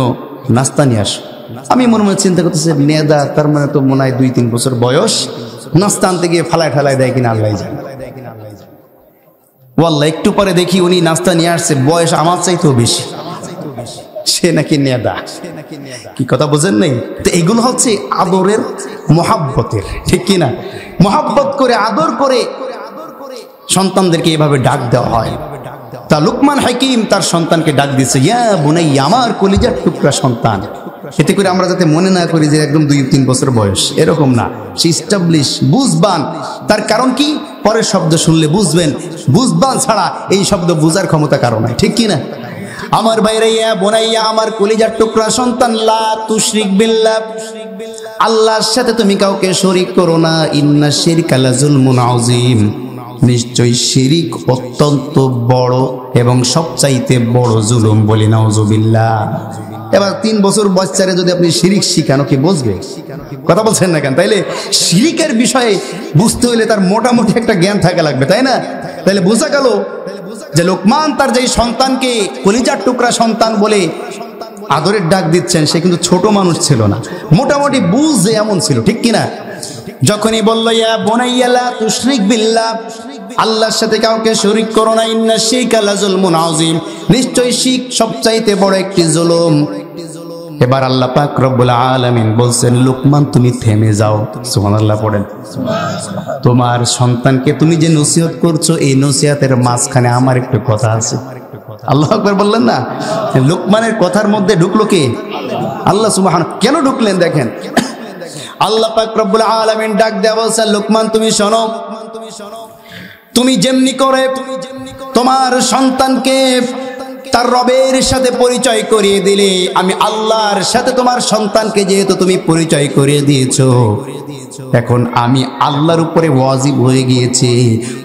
নাস্তা নিয়ে আস আমি মনে মনে চিন্তা করতেছি নেদা তার মানে তো মনে হয় 2-3 বছর বয়স নাস্তা আনতে গিয়ে ফালায় ঠালায় দেয় কিনা আল্লাহ জানে ওয়াল্লাহ একটু পরে দেখি উনি নাস্তা নিয়ে আসছে বয়স আমার চাইতেও বেশি সে নাকি নেদা কি কথা বোঝেন নাই তো এগুলো হচ্ছে আদরের মোহাব্বতের ঠিক কিনা মোহাব্বত করে আদর করে সন্তানদেরকে এভাবে ডাক দেওয়া হয় তা লুকমান হাকিম তার সন্তানকে ডাক দিচ্ছে ইয়া বুনাইয়া আমার কলিজার টুকরা সন্তান এতে করে আমরা যাতে মনে না করি যে একদম 2-3 বছর বয়স এরকম না সে ইস্টাবলিশ বুঝবান তার কারণ কি পরের শব্দ শুনলে বুঝবেন বুঝবান ছাড়া এই শব্দ বুঝার ক্ষমতা কারো নাই ঠিক কিনা আমার বাইরে ইয়া বুনাইয়া আমার কলিজার টুকরা সন্তান লা তুশরিক বিল্লাহ আল্লাহর সাথে তুমি কাউকে শরীক করো না ইন্নাশ শিরকা লাযুলমুন আযীম নিশ্চয়ই শিরিক অত্যন্ত বড় এবং সবচাইতে বড় জুলুম বলি নাউজুবিল্লাহ এবার 3 বছর বাচ্চারে যদি আপনি শিরিক শিখানো কি বুঝবে কথা বলছেন না কেন তাইলে শিরিকের বিষয়ে বুঝতে হলে তার মোটামুটি একটা জ্ঞান থাকা লাগবে তাই না তাইলে বোঝা গেল যে লোকমান তার যেই সন্তানকে কলিজার টুকরা সন্তান বলে আদরের ডাক দিচ্ছেন সে কিন্তু ছোট মানুষ ছিল না মোটামুটি বুঝে এমন ছিল ঠিক কিনা যখনই বলল ইয়া বুনাইয়া লা তুশরিক বিল্লাহ আল্লাহর সাথে কাউকে শরীক করো না ইন্নাশ শিরকা লাযুলমুন আযীম নিশ্চয়ই শিরক সবচাইতে বড় একটি জুলুম এবার আল্লাহ পাক রব্বুল আলামিন বলছেন লোকমান তুমি থেমে যাও সুবহানাল্লাহ পড়েন তোমার সন্তানকে তুমি যে নসিহত করছো এই নসিহতের মাঝখানে আমার একটু কথা আছে আল্লাহু আকবার বললেন না লোকমানের কথার মধ্যে ঢুকলো কে আল্লাহ সুবহানাহু কেন ঢুকলেন দেখেন আল্লাহ পাক রব্বুল আলামিন ডাক দেয়া বলছেন লোকমান তুমি শোনো তুমি যেমনি করে তোমার সন্তানকে তার রবের সাথে পরিচয় করিয়ে দিলে আমি আল্লাহর সাথে তোমার সন্তানকে যেহেতু তুমি পরিচয় করিয়ে দিয়েছো এখন আমি আল্লাহর উপরে ওয়াজিব হয়ে গিয়েছি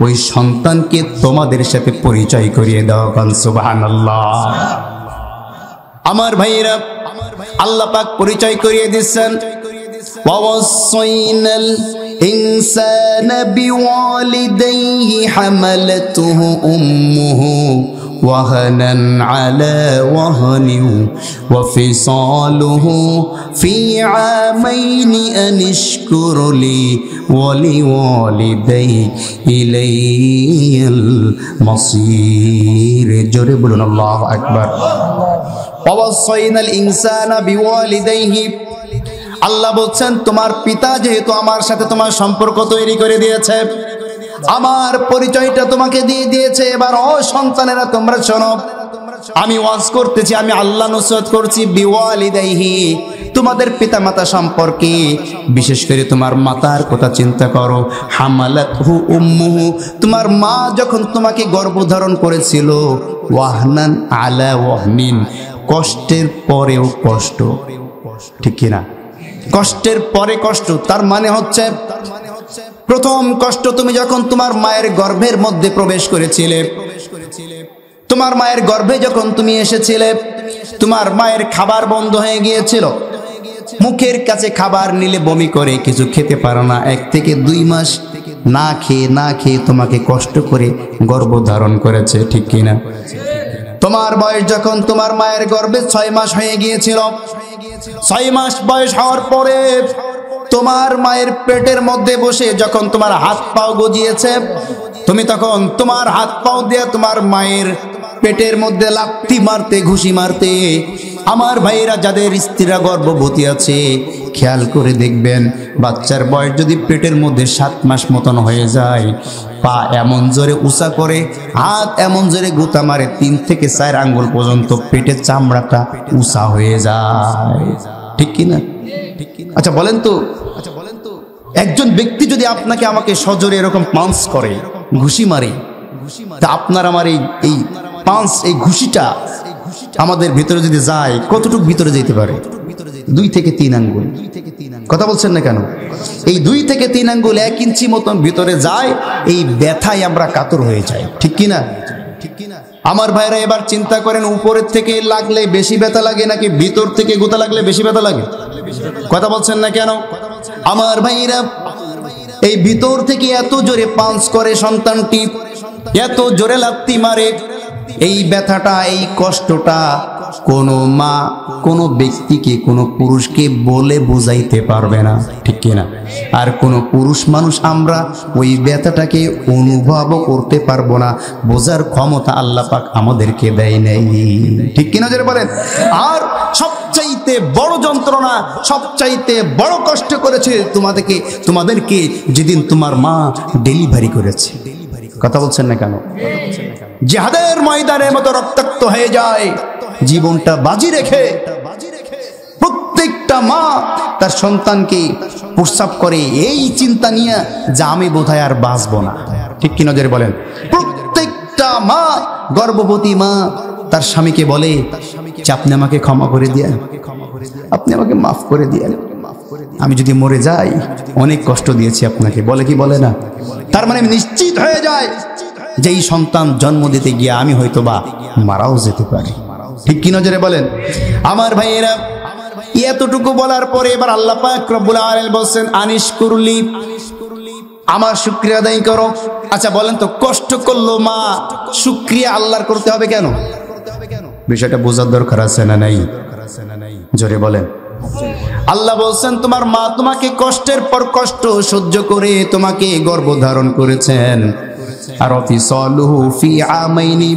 ওই সন্তানকে তোমাদের সাথে পরিচয় করিয়ে দাও সুবহানাল্লাহ আমার ভাইরা আল্লাহ পাক পরিচয় করিয়ে দিচ্ছেন ووصينا الإنسان بوالديه حملته أمه وهنا على وهن وفصاله في عامين أن اشكر لي ولوالديك إلي المصير جرب الله أكبر ووصينا الإنسان بوالديه আল্লাহ বলছেন তোমার পিতা যেহেতু আমার সাথে তোমার সম্পর্ক তৈরি করে দিয়েছে আমার পরিচয়টা তোমাকে দিয়ে দিয়েছে এবার ও সন্তানেরা তোমরা শোনো আমি ওয়াজ করতেছি আমি আল্লাহ নসিহত করছি বিওয়ালিদাইহি তোমাদের পিতামাতা সম্পর্কে বিশেষ করে তোমার মাতার কথা চিন্তা করো হামালাতহু উম্মুহু তোমার মা যখন তোমাকে গর্ভধারণ করেছিল ওয়াহনান আলা ওয়াহনিন কষ্টের পরেও কষ্ট ঠিক কি না কষ্টের পরে কষ্ট তার মানে হচ্ছে প্রথম কষ্ট তুমি যখন তোমার মায়ের গর্ভের মধ্যে প্রবেশ করেছিলে তোমার মায়ের গর্ভে যখন তুমি এসেছিলে তোমার মায়ের খাবার বন্ধ হয়ে গিয়েছিল মুখের কাছে খাবার নিলে বমি করে কিছু খেতে পারো না 1 থেকে 2 মাস না খেয়ে তোমাকে কষ্ট করে গর্ভধারণ করেছে ঠিক কিনা তোমার বয়স যখন তোমার মায়ের গর্ভে 6 মাস হয়ে গিয়েছিল 6 মাস বয়স হওয়ার পরে তোমার মায়ের পেটের মধ্যে বসে যখন তোমার হাত পাও গজিয়েছে তুমি তখন তোমার হাত পাও দিয়ে তোমার মায়ের পেটের মধ্যে লাথি মারতে ঘুষি মারতে আমার ভাইয়েরা, যাদের স্ত্রীরা গর্ভবতী আছে, খেয়াল করে দেখবেন, বাচ্চার বয়স যদি পেটের মধ্যে 7 মাস মতন হয়ে যায়, পা এমন জোরে উঁচা করে, হাত এমন জোরে গুতা মারে, 3 থেকে 4 আঙ্গুল পর্যন্ত পেটের চামড়াটা উঁচা হয়ে যায়। ঠিক কিনা? আচ্ছা বলেন তো, একজন ব্যক্তি যদি আপনাকে আমাকে সজোরে এরকম পাঞ্চ করে, ঘুষি মারে, তা আপনার আমার এই পাঞ্চ, এই ঘুষিটা আমাদের ভিতরে যদি যায়, কতটুকু ভিতরে যেতে পারে? 2 থেকে 3 আঙ্গুল। কথা বলছেন না কেন? এই 2 থেকে 3 আঙ্গুল 1 ইঞ্চি মতন ভিতরে যায়, এই ব্যথায় আমরা কাতর হয়ে যাই। ঠিক কিনা? আমার ভাইরা, এবার চিন্তা করেন, উপরের থেকে লাগলে বেশি ব্যথা লাগে নাকি ভিতর থেকে গুতা লাগলে বেশি ব্যথা লাগে? কথা বলছেন না কেন? আমার ভাইরা, এই ভিতর থেকে এত জোরে পাঞ্চ করে সন্তানটি, এত জোরে লাত্তি মারে, এই ব্যথাটা, এই কষ্টটা কোনো মা, কোনো ব্যক্তিকে, কোনো পুরুষকে বলে বুঝাইতে পারবে না। ঠিক কিনা? আর কোনো পুরুষ মানুষ আমরা ওই ব্যথাটাকে অনুভবও করতে পারবো না, বোঝার ক্ষমতা আল্লাহ পাক আমাদেরকে দেয় নাই। ঠিক কিনা যারা বলেন? আর সবচাইতে বড় যন্ত্রণা, সবচাইতে বড় কষ্ট করেছে তোমাদেরকে যেদিন তোমার মা ডেলিভারি করেছে। কথা বলছেন না কেন? জিহাদের ময়দানের মতো রক্তাক্ত হয়ে যায়, জীবনটা বাজি রেখে প্রত্যেকটা মা তার সন্তানকে প্রস্রাব করে এই চিন্তা নিয়ে যে আমি বোধহয় আর বাঁচবো না। ঠিক কি নজরে বলেন? প্রত্যেকটা মা, গর্ভবতী মা তার স্বামীকে বলে যে আপনি আমাকে ক্ষমা করে দিয়েন, আপনি আমাকে মাফ করে দিয়েন, আমি যদি মরে যাই অনেক কষ্ট দিয়েছি আপনাকে। বলে কি বলে না? তার মানে নিশ্চিত হয়ে যায় যে এই সন্তান জন্ম দিতে গিয়ে আমি হয়তো বা মারাও যেতে পারি। ঠিক কি নজরে বলেন? আমার ভাইয়েরা, এতটুকু বলার পরে এবার আল্লাহ পাক রব্বুল আলামিন বলছেন, আনিশকুরলি, আমার শুকরিয়া আদায় করো। আচ্ছা বলেন তো, কষ্ট করলো মা, শুকরিয়া আল্লাহর করতে হবে কেন? বিষয়টা বোঝার দরকার আছে না নাই? জোরে বলেন। আল্লাহ বলছেন, তোমার মা তোমাকে কষ্টের পর কষ্ট সহ্য করে তোমাকে গর্ভধারণ করেছেন, আর ফিসালুহু ফি আমাইনি,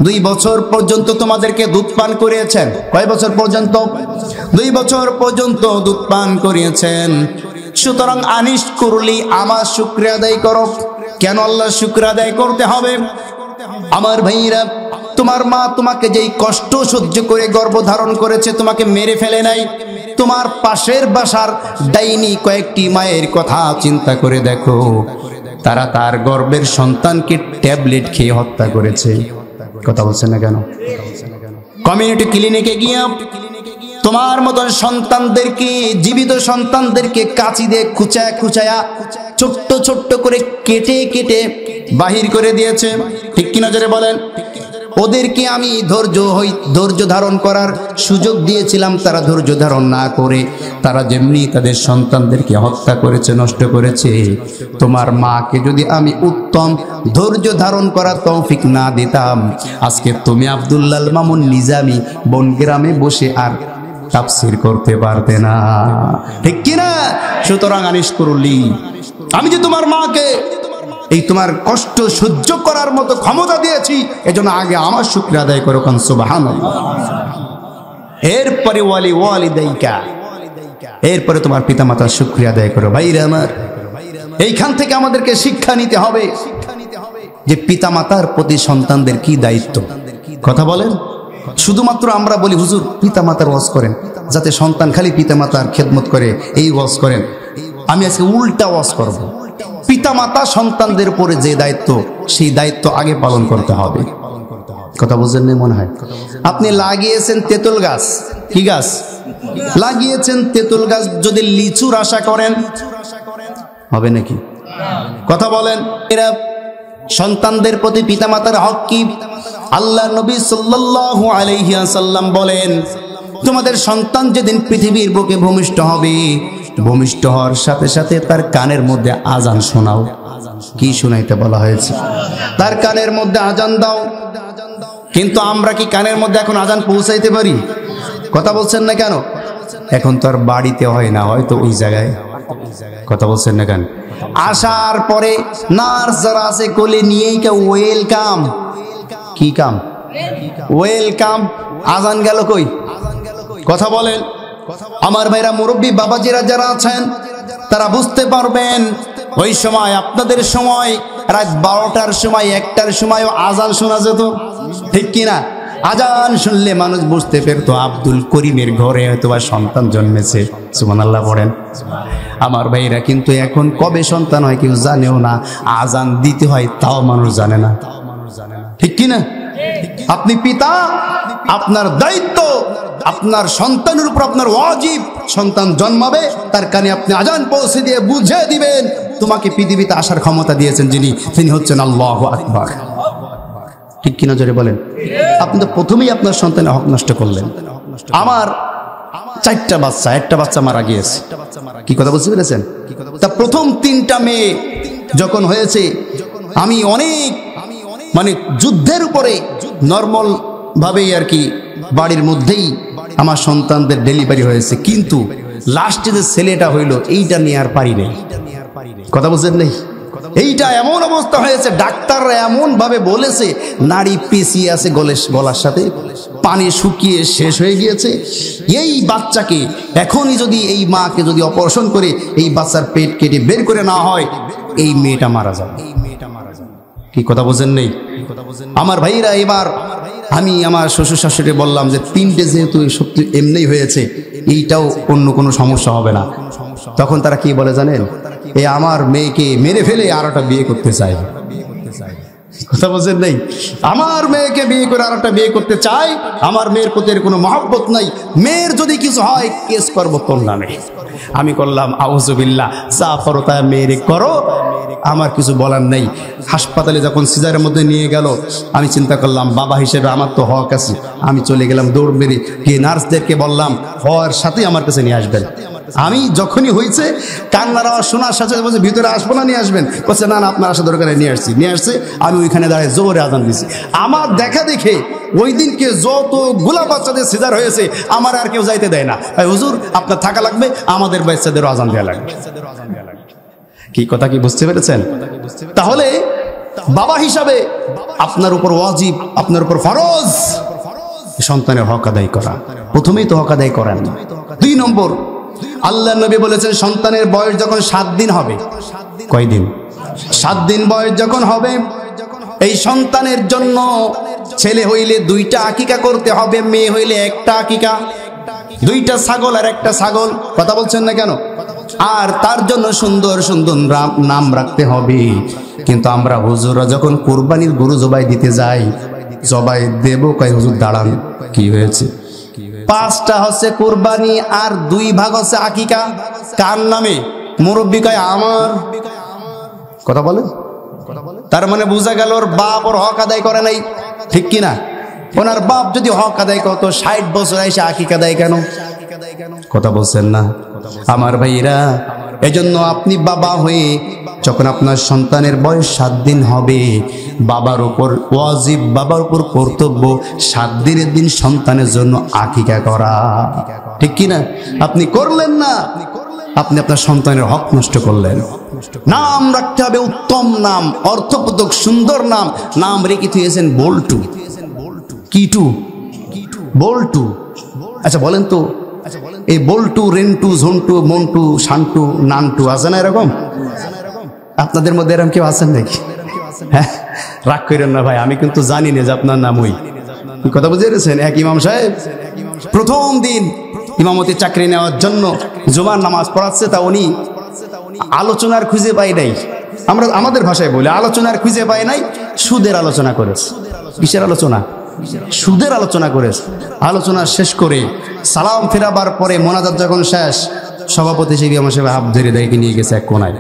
2 বছর পর্যন্ত তোমাদেরকে দুধ পান করিয়েছেন। কয় বছর পর্যন্ত? 2 বছর পর্যন্ত দুধ পান করিয়েছেন। সুতরাং আনিশকুরলি, আমার শুকরিয়া আদায় করো। কেন আল্লাহ শুকরিয়া আদায় করতে হবে? আমার ভাইরা, তোমার মা তোমাকে যেই কষ্ট সহ্য করে গর্ভধারণ করেছে, তোমাকে মেরে ফেলে নাই। তোমার পাশের বাসার ডাইনি কয়েকটি মায়ের কথা চিন্তা করে দেখো, তারা তার গর্ভের সন্তানকে ট্যাবলেট খেয়ে হত্যা করেছে। কথা বলছেন না কেন? কমিউনিটি ক্লিনিকে গিয়ে তোমার মতন সন্তানদেরকে, জীবিত সন্তানদেরকে কাঁচি দিয়ে খুচায়া ছোট্ট ছোট্ট করে কেটে কেটে বাহির করে দিয়েছে। ঠিক কি নজরে বলেন? ওদেরকে আমি ধৈর্য ধারণ করার সুযোগ দিয়েছিলাম, তারা ধৈর্য ধারণ না করে তারা যেমনি তাদের সন্তানদেরকে হত্যা করেছে, নষ্ট করেছে। তোমার মাকে যদি আমি উত্তম ধৈর্য ধারণ করার তৌফিক না দিতাম, আজকে তুমি আব্দুল্লাহ মামুন নিজামী বনগ্রামে বসে আর তাফসীর করতে পারতে না। ঠিক কিনা? সুতরাং আনিশকুরলি, আমি যে তোমার মাকে এই তোমার কষ্ট সহ্য করার মতো ক্ষমতা দিয়েছি, এজন্য আগে আমার শুকরিয়া আদায় করো। কান সুবহানাল্লাহ। এরপরে ওয়ালিদাইকা, এরপরে তোমার পিতামাতার শুকরিয়া আদায় করো। ভাইরা আমার, এইখান থেকে আমাদেরকে শিক্ষা নিতে হবে যে পিতামাতার প্রতি সন্তানদের কি দায়িত্ব। কথা বলেন। শুধুমাত্র আমরা বলি হুজুর পিতামাতার ওয়াজ করেন, যাতে সন্তান খালি পিতামাতার খেদমত করে, এই ওয়াজ করেন। আমি আজকে উল্টা ওয়াজ করব। পিতামাতা সন্তানদের উপরে যে দায়িত্ব, সেই দায়িত্ব আগে পালন করতে হবে। কথা বুঝেন না মনে হয়? আপনি লাগিয়েছেন তেঁতুল গাছ, কি গাছ লাগিয়েছেন? তেঁতুল গাছ। যদি লিচুর আশা করেন হবে নাকি? কথা বলেন। এরা সন্তানদের প্রতি পিতামাতার হক কি? আল্লাহ নবী সাল্লাল্লাহু আলাইহি ওয়াসাল্লাম বলেন, তোমাদের সন্তান যেদিন পৃথিবীর বুকে ভূমিষ্ঠ হবে, ভূমিষ্ঠ হওয়ার সাথে সাথে তার কানের মধ্যে আজান শোনাও। কি শোনাইতে বলা হয়েছে? তার কানের মধ্যে আজান দাও। কিন্তু আমরা কি কানের মধ্যে এখন আজান পৌঁছাইতে পারি? কথা বলছেন না কেন? এখন তো আর বাড়িতে হয় না, হয়তো ওই জায়গায়। কথা বলছেন না কেন? আসার পরে নার্স যারা আছে কোলে নিয়েই ওয়েলকাম। কি কাম? ওয়েলকাম। আজান গেল কই? কথা বলেন। আমার ভাইরা মুরব্বী বাবাজিরা যারা আছেন তারা বুঝতে পারবেন ওই সময় আপনাদের সময় রাত 12টার সময় 1টার সময়ও আজান শোনা যেত, ঠিক কিনা? আজান শুনলে মানুষ বুঝতে পারতো আব্দুল করিমের ঘরে হয়তো বা সন্তান জন্মেছে। সুবহানাল্লাহ পড়েন। আমার ভাইরা কিন্তু এখন কবে সন্তান হয় কেউ জানেও না, আজান দিতে হয় তাও মানুষ জানে না, ঠিক কিনা? আপনি পিতা, আপনার দায়িত্ব আপনার সন্তানের উপর আপনার ওয়াজিব, সন্তান জন্মাবে তার কানে আপনি আজান পৌঁছে দিয়ে বুঝে দিবেন তোমাকে পৃথিবীতে আসার ক্ষমতা দিয়েছেন যিনি, তিনি হচ্ছেন আল্লাহু আকবার। ঠিক কিনা জোরে বলেন? আপনি তো প্রথমেই আপনার সন্তানের হক নষ্ট করলেন। আমার 4টা বাচ্চা, একটা বাচ্চা মারা গিয়েছে। কি কথা বুঝতে পেরেছেন? তা প্রথম 3টা মেয়ে যখন হয়েছে আমি অনেক মানে যুদ্ধের উপরে নর্মাল ভাবেই আর কি বাড়ির মধ্যেই আমার সন্তানদের ডেলিভারি হয়েছে, কিন্তু লাস্টে যে ছেলেটা হইলো এইটা নিয়ে আর পারি নাই। কথা বুঝলেন নেই? এইটা এমন অবস্থা হয়েছে, ডাক্তাররা এমন ভাবে বলেছে নাড়ি পেঁচিয়ে আছে গলার সাথে, পানি শুকিয়ে শেষ হয়ে গিয়েছে। এই বাচ্চাকে এখনই যদি এই মাকে যদি অপারেশন করে এই বাচ্চার পেট কেটে বের করে না হয় এই মেয়েটা মারা যাবে। কি কথা বুঝেন নেই? আমার ভাইরা, এবার আমি আমার শ্বশুর শাশুড়ি বললাম যে 3টে যেহেতু সত্যি এমনি হয়েছে, এইটাও অন্য কোনো সমস্যা হবে না। তখন তারা কি বলে জানেন? এ আমার মেয়েকে মেরে ফেলে আর একটা বিয়ে করতে চায়। কথা বলছেন নেই? আমার মেয়েকে বিয়ে করে আর একটা বিয়ে করতে চায়, আমার মেয়ের প্রতি কোনো মহব্বত নাই, মেয়ের যদি কিছু হয় কেস করবো তোর নামে। আমি করলাম আউযুবিল্লাহ, যা করো তা মেয়েরে করো, আমার কিছু বলার নেই। হাসপাতালে যখন সিজারের মধ্যে নিয়ে গেল আমি চিন্তা করলাম বাবা হিসেবে আমার তো হক আছে। আমি চলে গেলাম দৌড় মেরে গিয়ে নার্সদেরকে বললাম হওয়ার সাথেই আমার কাছে নিয়ে আসবেন। আমি যখনই হয়েছে কান্নার আওয়াজ শোনার সাথে বলছে ভিতরে আসবো না, নিয়ে আসবেন? বলছে না না আপনার আসা দরকারে নিয়ে আসছে। আমি ওইখানে দাঁড়িয়ে জোরে আজান দিছি। আমার দেখা দেখে ওই দিনকে যতগুলা বাচ্চাদের সিজার হয়েছে আমার আর কেউ যাইতে দেয় না। হুজুর আপনার থাকা লাগবে, আমাদের বাচ্চাদেরও আজান দেওয়া লাগবে। কি কথা কি বুঝতে পেরেছেন? তাহলে বাবা হিসাবে আপনার উপর ওয়াজিব, আপনার উপর ফরজ সন্তানের হক আদায় করা। প্রথমেই তো হক আদায় করেন না। 2 নম্বর, আল্লাহ নবী বলেছেন সন্তানের বয়স যখন 7 দিন হবে, কয়দিন? 7 দিন বয়স যখন হবে এই সন্তানের জন্য ছেলে হইলে 2টা আকিকা করতে হবে, মেয়ে হইলে 1টা আকিকা, 2টা ছাগল আর 1টা ছাগল। কথা বলছেন না কেন? আর তার জন্য সুন্দর সুন্দর নাম রাখতে হবে। কিন্তু আমরা হুজুররা যখন কুরবানির গরু জবাই দিতে যাই, জবাই দেব কয় হুজুর দাঁড়ান, কি হয়েছে? 5টা হচ্ছে কুরবানি আর 2 ভাগ হচ্ছে আকিকা। কার নামে? মুরব্বি কয় আমার। কথা বলে? তার মানে বোঝা গেল ওর বাপ ওর হক আদায় করে নাই, ঠিক কিনা? ওনার বাপ যদি হক আদায় করতো 60 বছর এসে আকিকা দেয় কেন? কথা বলছেন না আমার ভাইরা? এজন্য আপনি বাবা হয়ে যখন আপনার সন্তানের বয়স 7 দিন হবে, বাবার উপর ওয়াজিব, বাবার উপর কর্তব্য 7 দিনের দিন সন্তানের জন্য আকিকা করা, ঠিক কিনা? আপনি করলেন না, আপনি আপনার সন্তানের হক নষ্ট করলেন। নাম রাখতে হবে উত্তম নাম, অর্থবোধক সুন্দর নাম। নাম রেখে দিয়েছেন বল্টু। কিটু? বল্টু। আচ্ছা বলেন তো, এই বল্টু, রেন্টু, ঝন্টু, মন্টু, শান্টু, নানটু আছে না এরকম? আপনাদের মধ্যে এরকম কেউ আছেন নাকি? হ্যাঁ, রাগ করেন না ভাই, আমি কিন্তু জানি না যে আপনার নাম ওই। কথা বুঝে গেছেন? এক ইমাম সাহেব প্রথম দিন ইমামতি চাকরি নেওয়ার জন্য জুমার নামাজ পড়াচ্ছে, তা উনি আলোচনার খুঁজে পাই নাই, আমরা আমাদের ভাষায় বলি আলোচনার খুঁজে পাই নাই, সুদের আলোচনা করেছে। কিসের আলোচনা? সুদের আলোচনা করেছে। আলোচনা শেষ করে সালাম ফেরাবার পরে মোনাজাত যখন শেষ, সভাপতি সেই ইমাম সাহেব হাত ধরে দেখে নিয়ে গেছে এক কোনায়।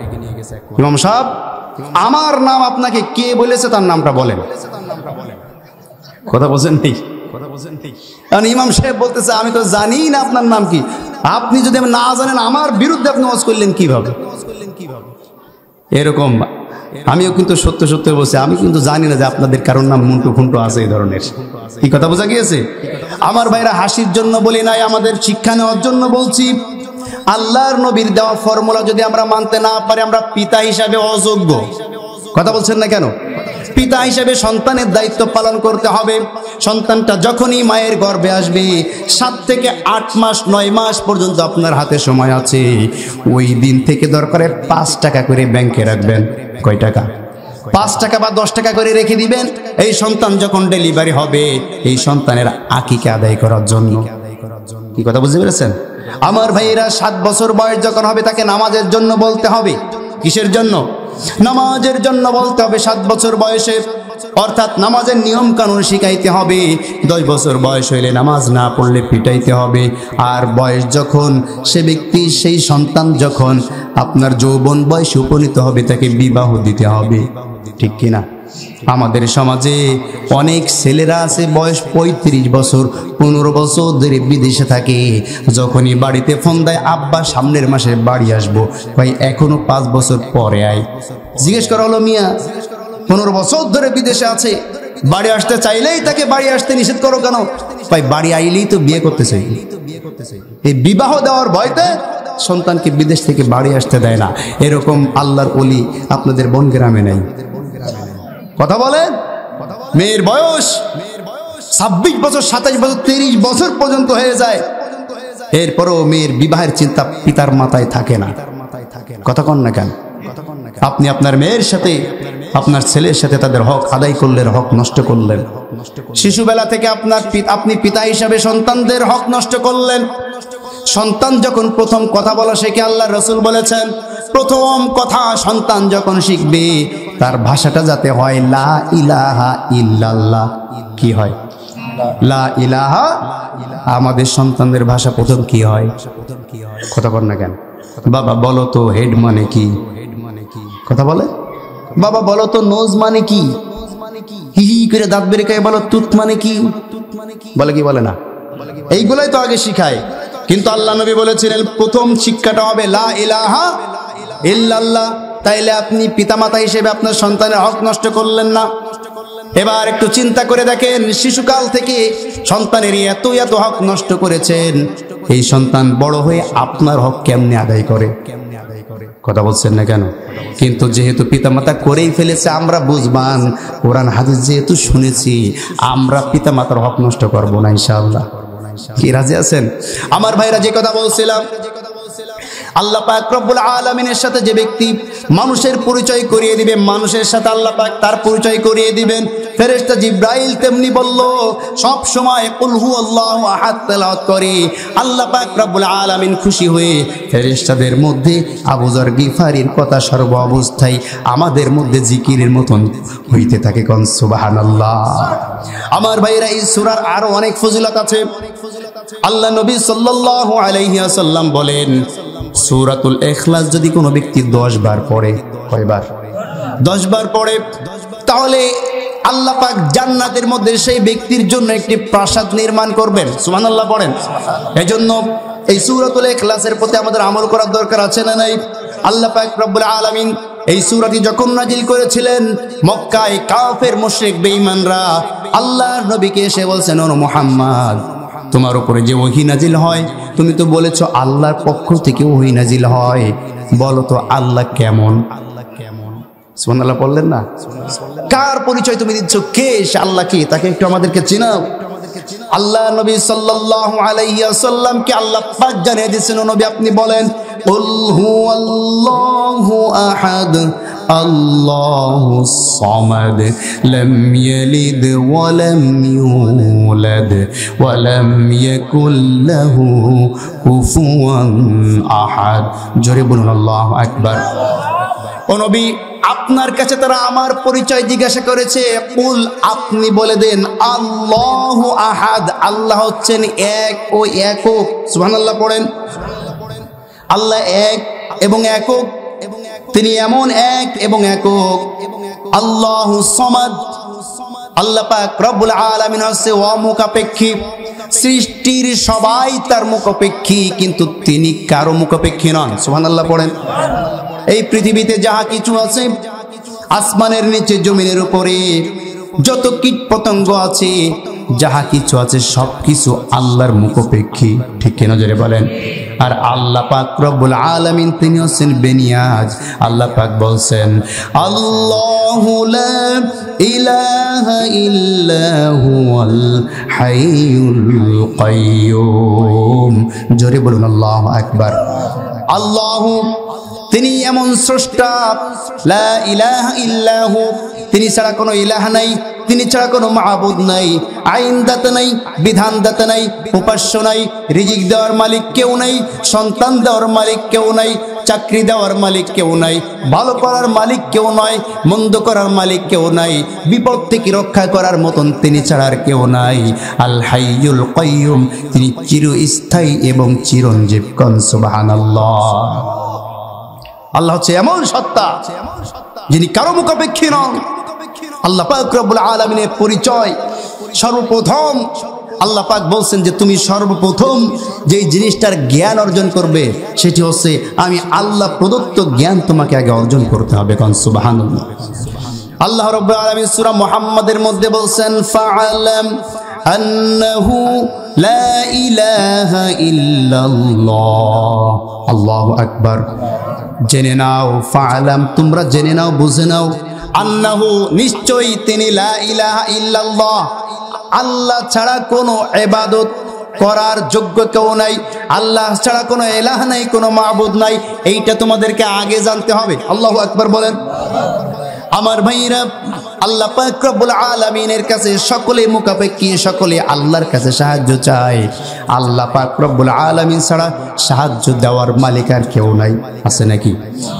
ইমাম সাহেব, আমার নাম আপনাকে কে বলেছে তার নামটা বলেন। কথা বলছেন নেই? কারণ ইমাম সাহেব বলতেছে আমি তো জানি না আপনার নাম কি। আপনি যদি না জানেন আমার বিরুদ্ধে আপনি ওয়াজ করলেন কিভাবে? এরকম আমিও কিন্তু সত্য সত্য বলছি, আমি কিন্তু জানি না যে আপনাদের কারোর নাম মুন্টু ফুন্টু আছে এই ধরনের। কি কথা বোঝা গিয়েছে? আমার ভাইরা, হাসির জন্য বলি নাই, আমাদের শিক্ষা নেওয়ার জন্য বলছি। আল্লাহর নবীর দেওয়া ফর্মুলা যদি আমরা মানতে না পারি আমরা পিতা হিসাবে অযোগ্য। কথা বলছেন না কেন? পিতা হিসেবে সন্তানের দায়িত্ব পালন করতে হবে। সন্তানটা যখনই মায়ের গর্ভে আসবে 7 থেকে 8 মাস 9 মাস পর্যন্ত আপনার হাতে সময় আছে। ওই দিন থেকে দরকারে 5 টাকা করে ব্যাংকে রাখবেন। কয় টাকা? 5 টাকা বা 10 টাকা করে রেখে দিবেন। এই সন্তান যখন ডেলিভারি হবে এই সন্তানের আকিকা আদায় করার জন্য। কি কথা বুঝতে পেরেছেন আমার ভাইয়েরা? 7 বছর বয়স যখন হবে তাকে নামাজের জন্য বলতে হবে। কিসের জন্য? নামাজের জন্য বলতে হবে 7 বছর বয়সে, অর্থাৎ নামাজের নিয়ম কানুন শিখাইতে হবে। 10 বছর বয়স হইলে নামাজ না পড়লে পিটাইতে হবে। আর বয়স যখন সে ব্যক্তি সেই সন্তান যখন আপনার যৌবন বয়সে উপনীত হবে তাকে বিবাহ দিতে হবে। ঠিক কিনা? আমাদের সমাজে অনেক ছেলেরা আছে বয়স 35 বছর 15 বছর ধরে বিদেশে থাকে। যখনই বাড়িতে ফোন দেয় আব্বা সামনের মাসে বাড়ি আসবো, ভাই এখনো 5 বছর পরে আয়। জিজ্ঞেস করা হলো মিয়া 15 বছর ধরে বিদেশে আছে, বাড়ি আসতে চাইলেই তাকে বাড়ি আসতে নিষেধ করো কেন? ভাই বাড়ি আইলেই তো বিয়ে করতে চাই। এই বিবাহ দেওয়ার ভয়তে সন্তানকে বিদেশ থেকে বাড়ি আসতে দেয় না। এরকম আল্লাহর ওলি আপনাদের বন গ্রামে নেই। কথা বলেন? মেয়ের বয়স 26 বছর 27 বছর 30 বছর পর্যন্ত হয়ে যায়, এরপরও মেয়ের বিবাহের চিন্তা পিতার মাথায় থাকে না। কথা কন না কেন? আপনি আপনার মেয়ের সাথে আপনার ছেলের সাথে তাদের হক আদায় করলেন, হক নষ্ট করলেন। শিশুবেলা থেকে আপনি পিতা হিসাবে সন্তানদের হক নষ্ট করলেন। সন্তান যখন প্রথম কথা বলা শেখে, আল্লাহ রাসূল বলেছেন প্রথম কথা সন্তান যখন শিখবে তার ভাষাটা যাতে হয় লা ইলাহা ইল্লাল্লাহ। কি হয়? লা ইলাহা। আমাদের সন্তানদের ভাষা প্রথম কি হয়? কথা বল না কেন? বাবা বলো তো হেড মানে কি? কথা বলে? বাবা বলো তো নোজ মানে কি? হি হি করে দাঁত বের করে বলো তুত মানে কি? বলে কি বলে না? এইগুলাই তো আগে শিখায়। কিন্তু আল্লাহ নবী বলেছিলেন প্রথম শিক্ষাটা হবে লা ইলাহা ইল্লাল্লাহ। তাইলে আপনি পিতামাতা হিসেবে আপনার সন্তানের হক নষ্ট করলেন না। এবার একটু চিন্তা করে দেখেন, শিশুকাল থেকে সন্তানের এত এত হক নষ্ট করেছেন, এই সন্তান বড় হয়ে আপনার হক কেমনে আদায় করে? কথা বলছেন না কেন? কিন্তু যেহেতু পিতামাতা করেই ফেলেছে আমরা বুঝবান, কোরআন হাদিস যেহেতু শুনেছি, আমরা পিতামাতার হক নষ্ট করব না ইনশাআল্লাহ। কি রাজি আছেন আমার ভাইরা? যে কথা বলছিলাম, আল্লাহ পাক রব্বুল আলামিনের সাথে যে ব্যক্তি মানুষের পরিচয় করিয়ে দিবে, মানুষের সাথে আল্লাহ পাক তার পরিচয় করিয়ে দিবেন। ফেরেশতা জিব্রাইল তেমনি বলল সব সময় কুল হুয়াল্লাহু আহাদ তেলাওয়াত করে আল্লাহ পাক রব্বুল আলামিন খুশি হয়ে ফেরেশতাদের মধ্যে আবু যর গিফারির কথা সর্ব অবস্থায় আমাদের মধ্যে জিকিরের মতন হইতে থাকে। কোন সুবহানাল্লাহ। আমার ভাইরা এই সূরার আরো অনেক ফজিলত আছে। আল্লাহ নবী সাল্লাল্লাহু আলাইহি ওয়াসাল্লাম বলেন সূরাতুল ইখলাস যদি কোনো ব্যক্তি 10 বার পড়ে, কয়বার? 10 বার পড়ে, তাহলে আল্লাহ পাক জান্নাতের মধ্যে সেই ব্যক্তির জন্য একটি প্রাসাদ নির্মাণ করবেন। সুবহানাল্লাহ পড়েন। এজন্য এই সূরাতুল ইখলাসের প্রতি আমাদের আমল করার দরকার আছে না নাই? আল্লাহ পাক রব্বুল আলামিন এই সূরাটি যখন নাজিল করেছিলেন, মক্কায় কাফের মুশরিক বেঈমানরা আল্লাহর নবীকে এসে বলছেন ও মুহাম্মদ তোমার উপরে যে ওহী নাজিল হয়, তুমি তো বলেছো আল্লাহর পক্ষ থেকে ওহী নাজিল হয়, বলো তো আল্লাহ কেমন? সুবহানাল্লাহ বললেন না? কার পরিচয় তুমি দিচ্ছ? কে সে? আল্লাহ কি? তাকে একটু আমাদেরকে চিনাও। আল্লাহ নবী সাল্লাল্লাহু আলাইহি ওয়াসাল্লামকে আল্লাহ পাক জানিয়ে দিয়েছেন, ও নবী আপনি বলেন কুল হুয়াল্লাহু আহাদ আল্লাহুস সামাদ লাম ইয়ালিদ ওয়া লাম ইউলাদ ওয়া লাম ইয়াকুল লাহু কুফুয়ান আহাদ। জোরে বলুন আল্লাহু আকবার। ও নবী আপনার কাছে তারা আমার পরিচয় জিজ্ঞাসা করেছে, কুল আপনি বলে দেন আল্লাহু আহাদ, আল্লাহ হচ্ছেন এক ও একক। সুবহানাল্লাহ পড়েন। আল্লাহ এক এবং একক, তিনি এমন এক এবং একক। আল্লাহু সামাদ, আল্লাহ পাক রব্বুল আলামিন হচ্ছে অমুখাপেক্ষী। সৃষ্টির সবাই তার মুখাপেক্ষী, কিন্তু তিনি কারো মুখাপেক্ষী নন। সুবহানাল্লাহ পড়েন। এই পৃথিবীতে যাহা কিছু আছে, আসমানের নিচে জমিনের উপরে যত কীট পতঙ্গ আছে, যাহা কিছু আছে সব কিছু আল্লাহর মুখাপেক্ষী, ঠিক কেন জোরে বলেন। আর আল্লাহ পাক রব্বুল আলামিন তিনি হচ্ছেন বেনিয়াজ। আল্লাহ পাক বলছেন আল্লাহু লা ইলাহা ইল্লা হুয়াল হাইয়ুল কাইয়্যুম। জোরে বলুন আল্লাহু আকবার। আল্লাহু তিনি এমন স্রষ্টা, লা ইলাহা ইল্লাহু তিনি ছাড়া কোনো ইলাহ নাই, তিনি ছাড়া কোনো মাবুদ নাই, আইনদাতা নাই, বিধানদাতা নাই, উপাস্য নাই, রিজিক দেওয়ার মালিক কেউ নাই, সন্তান দেওয়ার মালিক কেউ নাই, চাকরি দেওয়ার মালিক কেউ নাই, ভালো করার মালিক কেউ নয়, মন্দ করার মালিক কেউ নাই, বিপদ থেকে রক্ষা করার মতন তিনি ছাড়া আর কেউ নাই। আল হাইয়ুল কাইয়্যুম তিনি চিরস্থায়ী এবং চিরঞ্জীব। কোন সুবহানাল্লাহ। আল্লাহ হচ্ছে এমন সত্তা যিনি কারো মুখাপেক্ষী নন। আল্লাহ পাক রব্বুল আলামিনের পরিচয় সর্বপ্রথম আল্লাহ পাক বলছেন যে তুমি সর্বপ্রথম যেই জিনিসটার জ্ঞান অর্জন করবে সেটি হচ্ছে আমি আল্লাহ প্রদত্ত জ্ঞান তোমাকে আগে অর্জন করতে হবে। কোন সুবহানাল্লাহ। আল্লাহ রাব্বুল আলামিন সূরা মুহাম্মাদের মধ্যে বলছেন ফাআলাম আন্নাহু লা ইলাহা ইল্লাল্লাহ। আল্লাহু আকবার। জেনে নাও, ফাআলাম তোমরা জেনে নাও, বুঝে নাও, আন্নাহু নিশ্চয়ই তিনি, লা ইলাহা ইল্লাল্লাহ আল্লাহ ছাড়া কোনো ইবাদত করার যোগ্য কেউ নাই, আল্লাহ ছাড়া কোনো ইলাহ নাই, কোনো মাবুদ নাই, এইটা তোমাদেরকে আগে জানতে হবে। আল্লাহু আকবার বলেন। আমার ভাইরা, আল্লাহ পাক রব্বুল আলামিনের কাছে সকলে মুখাপেক্ষী, সকলে আল্লাহর কাছে সাহায্য চায়। আল্লাহ পাক রব্বুল আলামিন ছাড়া সাহায্য দেওয়ার মালিক আর কেউ নাই, আছে নাকি?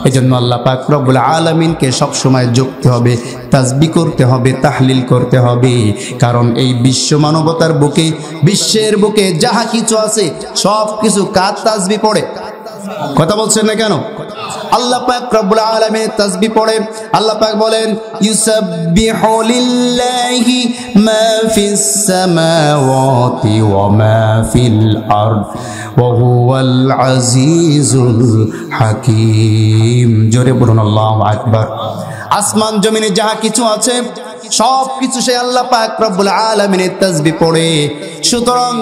এজন্য আল্লাহ পাক রব্বুল আলামিনকে সব সময় জপতে হবে, তাসবিহ করতে হবে, তাহলিল করতে হবে। কারণ এই বিশ্ব মানবতার বুকে, বিশ্বের বুকে যাহা কিছু আছে সব কিছু কার তাসবিহ পড়ে? কথা বলছেন না কেন? আল্লাহ পাক রব্বুল আলামিন তাসবিহ পড়ে। আল্লাহ পাক বলেন ইউসাব্বিহু লিল্লাহি মা ফিস সামাওয়াতি ওয়া মা ফিল আরদ ওয়া হুয়াল আজিজুল হাকীম। জোরে বলুন আল্লাহু আকবার। আসমান জমিনে যাহা কিছু আছে সব কিছু সে আল্লাহ পাক রব্বুল আলামিনের তাসবিহ পড়ে। সুতরাং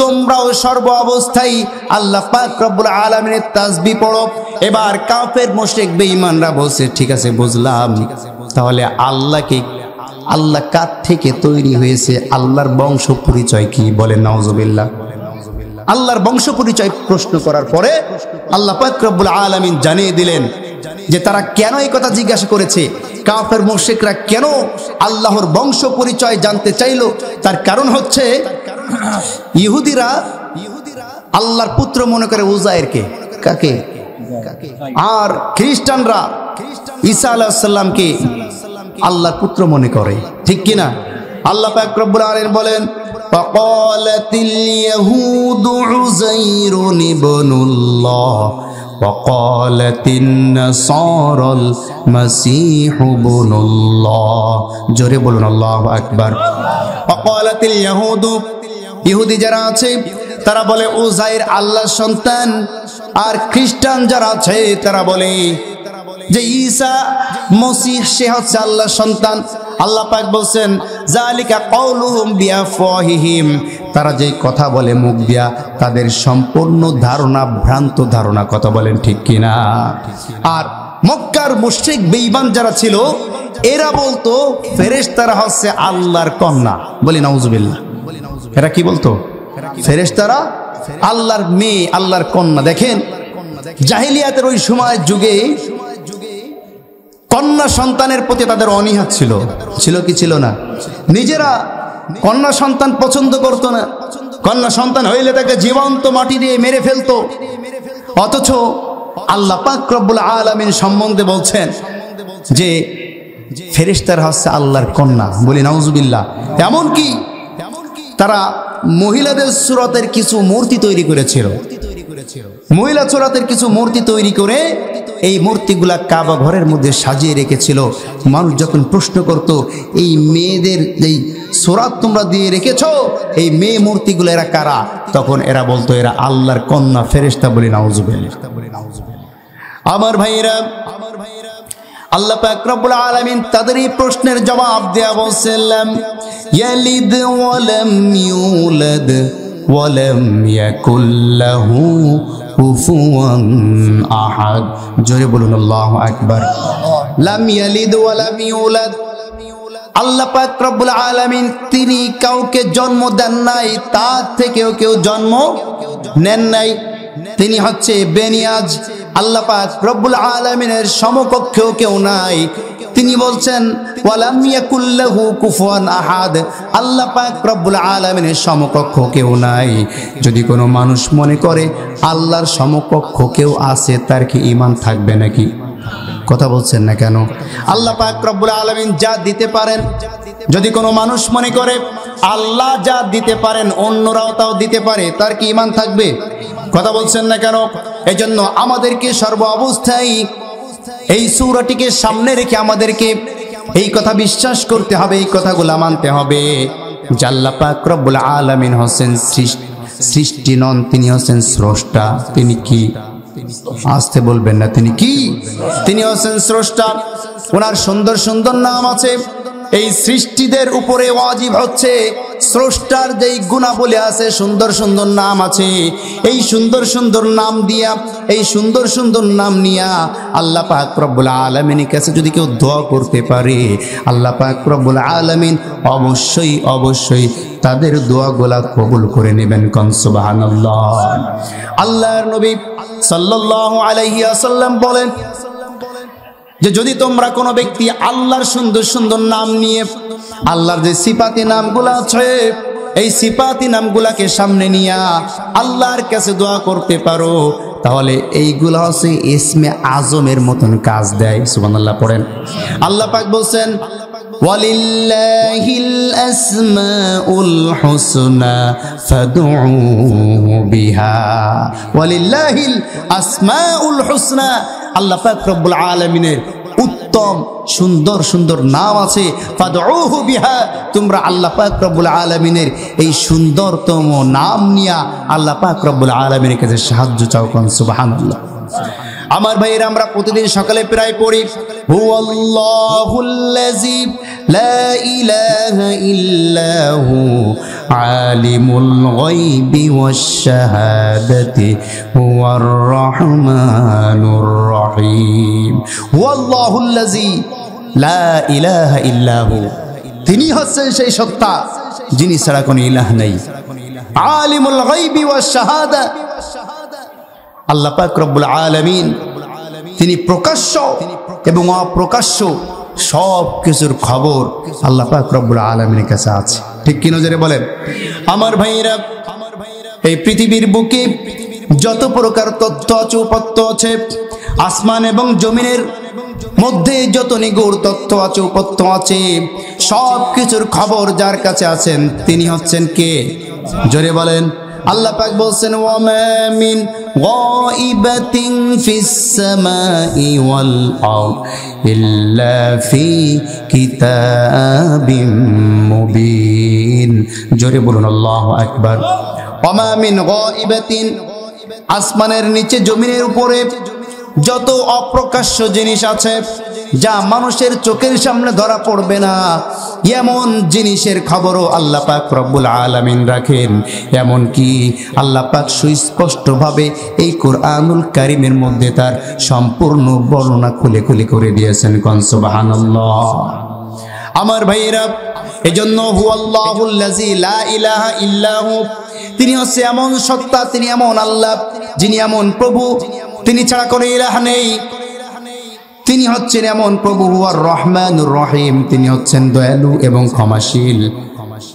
তোমরাও সর্ব অবস্থায় আল্লাহ পাক রব্বুল আলামিনের তাসবিহ পড়ো। এবার কাফের মুশরিক বেঈমানরা বলছে ঠিক আছে বুঝলাম, তাহলে আল্লাহ কার থেকে তৈরি হয়েছে, আল্লাহর বংশ পরিচয় কি? বলেন নাউজুবিল্লাহ। আল্লাহর বংশ পরিচয় প্রশ্ন করার পরে আল্লাহ পাক রব্বুল আলামিন জানিয়ে দিলেন যে তারা কেন এই কথা জিজ্ঞাসা করেছে, কাফের মুশরিকরা কেন আল্লাহর বংশ পরিচয় জানতে চাইলো। তার কারণ হচ্ছে ইহুদিরা আল্লাহর পুত্র মনে করে উজায়েরকে, কাকে? আর খ্রিস্টানরা ঈসা আলাইহিস সালামকে আল্লাহর পুত্র মনে করে, ঠিক কিনা? আল্লাহ পাক রব্বুল আলামিন বলেন ফাকালাতিল ইয়াহুদু উযাইরুন ইবনুল্লাহ ওয়াকালাতিন নাসারাল মাসীহু ইবনুল্লাহ। জোরে বলুন আল্লাহু আকবার। ওয়াকালাতিল ইয়াহুদু, ইহুদি যারা আছে তারা বলে উজাইর আল্লাহর সন্তান, আর খ্রিস্টান যারা আছে তারা বলে যে ঈসা মসিহ সে হচ্ছে আল্লাহর সন্তান। আল্লাহ পাক বলছেন যালিকা কাউলুহুম বিআফওয়াহিহিম, তারা যে কথা বলে মুখ দিয়া তাদের সম্পূর্ণ ধারণা ভ্রান্ত ধারণা। কথা বলেন ঠিক কিনা? আর মক্কার মুশরিক বেঈমান যারা ছিল এরা বলতো ফেরেশতারা হচ্ছে আল্লাহর কন্যা। বলি নাউজুবিল্লাহ। এরা কি বলতো? ফেরেশতারা আল্লাহর মেয়ে, আল্লাহর কন্যা। দেখেন জাহিলিয়াতের ওই সময় যুগে কন্যা সন্তানের প্রতি তাদের অনীহা ছিল, ছিল কি ছিল না? নিজেরা কন্যা সন্তান পছন্দ করতো না, কন্যা সন্তান হইলে তাকে জীবন্ত মাটি দিয়ে মেরে ফেলতো। অথচ আল্লাহ পাক রব্বুল আলামিন সম্বন্ধে বলছেন যে ফেরেশতারা হচ্ছে আল্লাহর কন্যা। বলি নাউজুবিল্লাহ। এমনকি তারা মহিলাদের সুরতের কিছু মূর্তি তৈরি করেছিল, মহিলা সুরতের কিছু মূর্তি তৈরি করে এই মূর্তিগুলা কাবা ঘরের মধ্যে সাজিয়ে রেখেছিল। মানুষ যখন প্রশ্ন করত এই মেয়েদের যেই সুরাত তোমরা দিয়ে রেখেছো, এই মেয়ে মূর্তিগুলো এরা কারা, তখন এরা বলতো এরা আল্লাহর কন্যা ফেরেশতা। বলি নাউজুবিল্লাহ। আমার ভাইরা, আল্লাহ পাক রব্বুল আলামিন তাদের এই প্রশ্নের জবাব দেয়া বলছিলেন ইয়ালিদ ওয়া লাম ইউলাদ ওয়া লাম ইয়াকুল লাহু কুফুয়ান আহাদ। জোরে বলুন আল্লাহু আকবার। লাম ইয়ালিদ ওয়া লাম ইউলাদ, আল্লাহ পাক রব্বুল আলামিন তিনি কাউকে জন্ম দেন নাই, তার থেকেও কেউ জন্ম নেন নাই। তিনি হচ্ছে বেনিয়াজ। আল্লাহ পাক রব্বুল আলামিনের সমকক্ষেও কেউ নাই। তিনি বলছেন ওয়ালাম ইয়াকুল লাহু কুফুয়ান আহাদ, আল্লাহ পাক রব্বুল আলামিনের সমকক্ষ কেউ নাই। যদি কোনো মানুষ মনে করে আল্লাহর সমকক্ষ কেউ আছে, তার কি ঈমান থাকবে নাকি? কথা বলছেন না কেন? আল্লাহ পাক রব্বুল আলামিন যা দিতে পারেন, যদি কোনো মানুষ মনে করে আল্লাহ যা দিতে পারেন অন্যরাও তাও দিতে পারে, তার কি ঈমান থাকবে? কথা বলছেন না কেন? এজন্য আমাদেরকে সর্ব অবস্থায় এই সূরাটিকে সামনে রেখে আমাদেরকে এই কথা বিশ্বাস করতে হবে, এই কথাগুলো মানতে হবে যে আল্লাহ পাক রব্বুল আলামিন হচ্ছেন সৃষ্টি নন, তিনি হচ্ছেন স্রষ্টা। তিনি কি? আসতে বলবেন না, তিনি কি? তিনি হচ্ছেন স্রষ্টা। ওনার সুন্দর সুন্দর নাম আছে। এই সৃষ্টিদের উপরে ওয়াজিব হচ্ছে স্রষ্টার যেই গুণাবলী আছে, সুন্দর সুন্দর নাম আছে, এই সুন্দর সুন্দর নাম দিয়া, এই সুন্দর সুন্দর নাম নিয়া আল্লাহ পাক রব্বুল আলামিনের কাছে যদি কেউ দোয়া করতে পারে, আল্লাহ পাক রব্বুল আলামিন অবশ্যই অবশ্যই তাদের দোয়াগুলা কবুল করে নেবেন। কোন সুবহানাল্লাহ। আল্লাহর নবী সাল্লাল্লাহু আলাইহি ওয়াসাল্লাম বলেন যে যদি তোমরা কোনো ব্যক্তি আল্লাহর সুন্দর সুন্দর নাম নিয়ে, আল্লাহর যে সিফাতি নামগুলো আছে, এই সিফাতি নামগুলাকে সামনে নিয়ে আল্লাহর কাছে দোয়া করতে পারো, তাহলে এইগুলা হচ্ছে ইসমে আজমের মতন কাজ দেয়। সুবহানাল্লাহ পড়েন। আল্লাহ পাক বলছেন ওয়ালিল্লাহিল আসমাউল হুসনা ফাদউহু বিহা। ওয়ালিল্লাহিল আসমাউল হুসনা, আল্লাহ পাক রব্বুল আলামিনের উত্তম সুন্দর সুন্দর নাম আছে। ফাদউহু বিহা, তোমরা আল্লাহ পাক রব্বুল আলামিনের এই সুন্দরতম নাম নিয়া আল্লাহ পাক রব্বুল আলামিনের কাছে সাহায্য চাও। কোন সুবহানাল্লাহ। আমার ভাইয়েরা, আমরা প্রতিদিন সকালে প্রায় পড়ি হুয়াল্লাহুল্লাযী লা ইলাহা ইল্লাহু আলিমুল গায়বি ওয়াশ শাহাদাতি হুয়ার রহমানুর রহিম। হুয়াল্লাহুল্লাযী লা ইলাহা ইল্লাহু, তিনি হচ্ছেন সেই সত্তা যিনি ছাড়া কোনো ইলাহ নাই। আলিমুল গায়বি ওয়াশ শাহাদা, আল্লাহ পাক রব্বুল আলামিন তিনি প্রকাশ্য এবং অপ্রকাশ্য সব কিছুর খবর আল্লাহ পাক রব্বুল আলামিনের কাছে আছে। ঠিক কি নজরে বলেন? আমার ভাইয়েরা, এই পৃথিবীর বুকে যত প্রকার তথ্য আছে, উপাত্ত আছে, আসমান এবং জমিনের মধ্যে যত নিগূঢ় তথ্য আছে, উপাত্ত আছে, সব কিছুর খবর যার কাছে আছেন তিনি হচ্ছেন কে? জোরে বলেন। আল্লাহ পাক বলছেন ওয়ামা মিন গায়িবাতিন ফিস সামাই ওয়াল আরদ ইল্লা ফি কিতাবিম মুবিন। জোরে বলুন আল্লাহু আকবার। ওয়ামা মিন গায়িবাতিন, আসমানের নিচে জমিনের উপরে যত অপ্রকাশ্য জিনিস আছে, যা মানুষের চোখের সামনে ধরা পড়বে না, এমন জিনিসের খবরও আল্লাহ পাক রব্বুল আলামিন রাখেন। এমন কি আল্লাহ পাক সুস্পষ্টভাবে এই কোরআনুল কারীমের মধ্যে তার সম্পূর্ণ বর্ণনা খুলে খুলে করে দিয়েছেন। কোন সুবহানাল্লাহ। আমার ভাইয়েরা, এজন্য হুয়াল্লাহুল্লাযী লা ইলাহা ইল্লাহু, তিনি হচ্ছে এমন সত্তা, তিনি এমন আল্লাহ, যিনি এমন প্রভু, তিনি ছাড়া কোনো ইলাহ নেই। তিনি হচ্ছেন এমন প্রভু হুয়ার রহমানুর রহিম, তিনি হচ্ছেন দয়ালু এবং ক্ষমাশীল।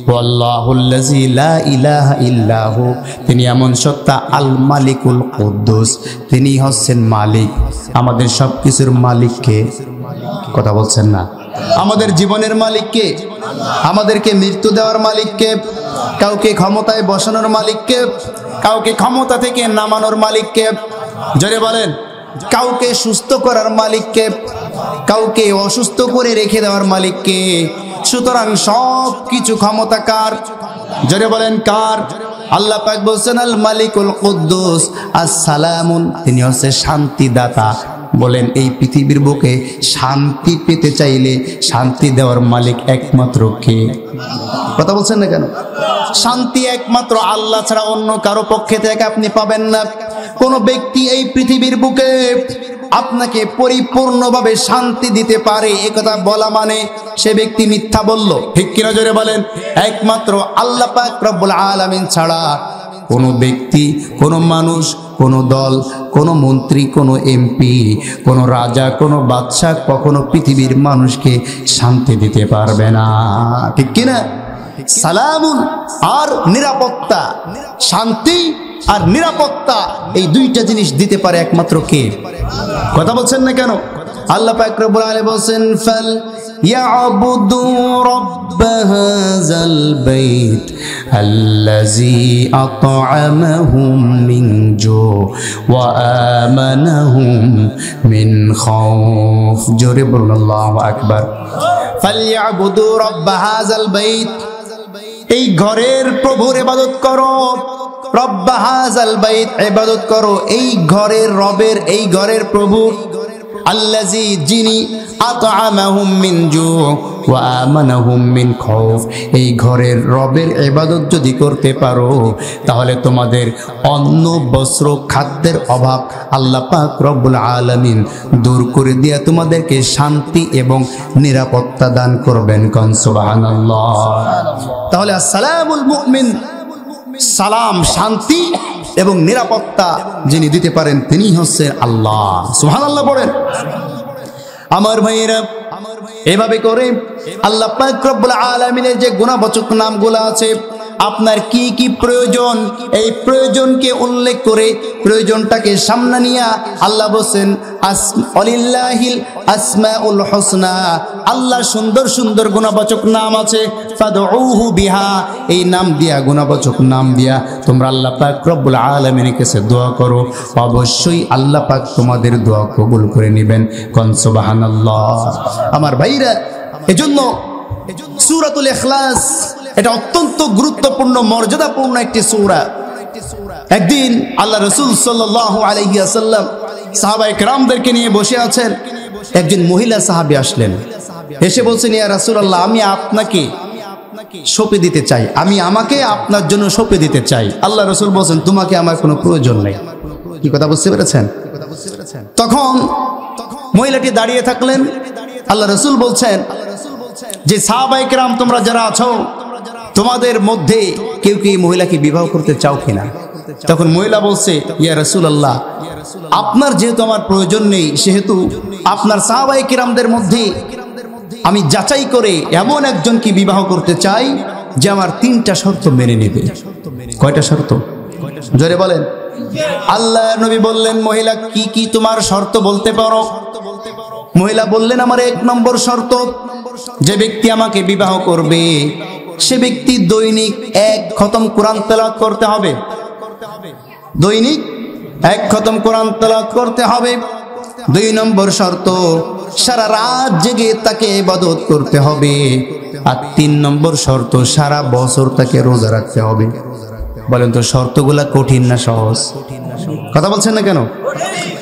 ওয়াল্লাহুল্লাযী লা ইলাহা ইল্লাহু, তিনি এমন সত্তা আল মালিকুল কুদ্দুস, তিনি হচ্ছেন মালিক। আমাদের সব কিছুর মালিক কে? কথা বলছেন না। আমাদের জীবনের মালিক কে? আমাদেরকে মৃত্যু দেওয়ার মালিক কে? কাউকে ক্ষমতায় বসানোর মালিক কে? কাউকে ক্ষমতা থেকে নামানোর মালিক কে? জোরে বলেন। কাউকে সুস্থ করার মালিককে, কাউকে অসুস্থ করে রেখে দেওয়ার মালিককে। সুতরাং সব কিছু ক্ষমতা কার? জোরে বলেন কার? আল্লাহ পাক বলছেন আল মালিকুল কুদ্দুস আসসালামুন, তিনি হচ্ছে শান্তিদাতা। বলেন এই পৃথিবীর বুকে শান্তি পেতে চাইলে শান্তি দেওয়ার মালিক একমাত্র কে? কথা বলছেন না কেন? শান্তি একমাত্র আল্লাহ ছাড়া অন্য কারো পক্ষে থেকে আপনি পাবেন না। কোন ব্যক্তি এই পৃথিবীর বুকে আপনাকে পরিপূর্ণভাবে শান্তি দিতে পারে এ কথা বলা মানে সে ব্যক্তি মিথ্যা বলল। ঠিক কিনা জোরে বলেন? একমাত্র আল্লাহ পাক রব্বুল আলামিন ছাড়া কোনো ব্যক্তি, কোনো মানুষ, কোনো দল, কোনো মন্ত্রী, কোনো এমপি, কোনো রাজা, কোনো বাদশাহ কখনো পৃথিবীর মানুষকে শান্তি দিতে পারবে না। ঠিক কিনা? সালামুন আর নিরাপত্তা, শান্তি আর নিরাপত্তা এই দুইটা জিনিস দিতে পারে একমাত্র কে? কথা বলছেন না কেন? আল্লাহ পাক রব্বুল আলামিন বলেন ফাল ইয়াবুদু রাব্ব হাযাল বাইত আল্লাযী আত'আমাহুম মিন জু ওয়া আমানাহুম মিন খাউফ। জোরে বলুন আল্লাহু আকবার। ফাল ইয়াবুদু রাব্ব হাযাল বাইত, এই ঘরের প্রভুর ইবাদত করো। রব্ব হাযাল বাইত, ইবাদত করো এই ঘরের রবের, এই ঘরের প্রভু। আল্লাযী, যিনি, আত'আমাহুম মিন জু ওয়া আমানাহুম মিন খাউফ, এই ঘরের রবের ইবাদত যদি করতে পারো তাহলে তোমাদের অন্ন, বস্ত্র, খাদ্যের অভাব আল্লাহ পাক রব্বুল আলামিন দূর করে দিয়া তোমাদেরকে শান্তি এবং নিরাপত্তা দান করবেন। কোন সুবহানাল্লাহ। তাহলে আসসালামুল মুমিন, সালাম, শান্তি এবং নিরাপত্তা যিনি দিতে পারেন তিনি হচ্ছেন আল্লাহ। সুবহানাল্লাহ পড়েন। আমার ভাইয়েরা, এভাবে করে আল্লাহ পাক রব্বুল আলামিনের যে গুণবাচক নামগুলো আছে, আপনার কি কি প্রয়োজন এই প্রয়োজনকে উল্লেখ করে প্রয়োজনটাকে সামনে নিয়ে আল্লাহ বলেন আলিল্লাহিল আসমাউল হুসনা, আল্লাহর সুন্দর সুন্দর গুণবাচক নাম আছে, ফাদউহু বিহা, এই নাম দিয়া, গুণবাচক নাম দিয়া তোমরা আল্লাহ পাক রব্বুল আলামিনের কাছে দোয়া করো, অবশ্যই আল্লাহ পাক তোমাদের দোয়া কবুল করে নেবেন। কোন সুবহানাল্লাহ। আমার ভাইরা, এজন্য সূরাতুল ইখলাস এটা অত্যন্ত গুরুত্বপূর্ণ, মর্যাদাপূর্ণ একটি সূরা। একদিন আল্লাহ রাসূল সাল্লাল্লাহু আলাইহি ওয়াসাল্লাম সাহাবায়ে কেরামদেরকে নিয়ে বসে আছেন। একজন মহিলা সাহাবী আসলেন, এসে বলছেন, ইয়া রাসূলুল্লাহ, আমি আপনাকে সঁপে দিতে চাই, আমি আমাকে আপনার জন্য সঁপে দিতে চাই। আল্লাহ রাসূল বলছেন, তোমাকে আমার কোনো প্রয়োজন নেই। কি কথা বুঝতে পেরেছেন? তখন মহিলাটি দাঁড়িয়ে থাকলেন। আল্লাহ রাসূল বলছেন যে সাহাবায়ে কেরাম তোমরা যারা আছো, তোমাদের মধ্যে কেউ কি মহিলাকে বিবাহ করতে চাও কিনা? তখন মহিলা বলছে, ইয়া রাসূলুল্লাহ, আপনার যেহেতু আমার প্রয়োজন নেই, সেহেতু আপনার সাহাবায়ে কেরামদের মধ্যে আমি যাচাই করে এমন একজনকে বিবাহ করতে চাই যে আমার 3টা শর্ত মেনে নেবে। কয়টা শর্ত? জোরে বলেন। আল্লাহ নবী বললেন, মহিলা কি কি তোমার শর্ত বলতে পারো? মহিলা বললেন, আমার 1 নম্বর শর্ত, যে ব্যক্তি আমাকে বিবাহ করবে সে ব্যক্তি দৈনিক 1 খতম কোরআন তেলাওয়াত করতে হবে। দৈনিক 1 খতম কোরআন তেলাওয়াত করতে হবে। 2 নম্বর শর্ত, সারা রাত জেগে তাকে ইবাদত করতে হবে। আর 3 নম্বর শর্ত, সারা বছর তাকে রোজা রাখতে হবে। বলেন তো শর্তগুলা কঠিন না সহজ? কথা বলছেন না কেন?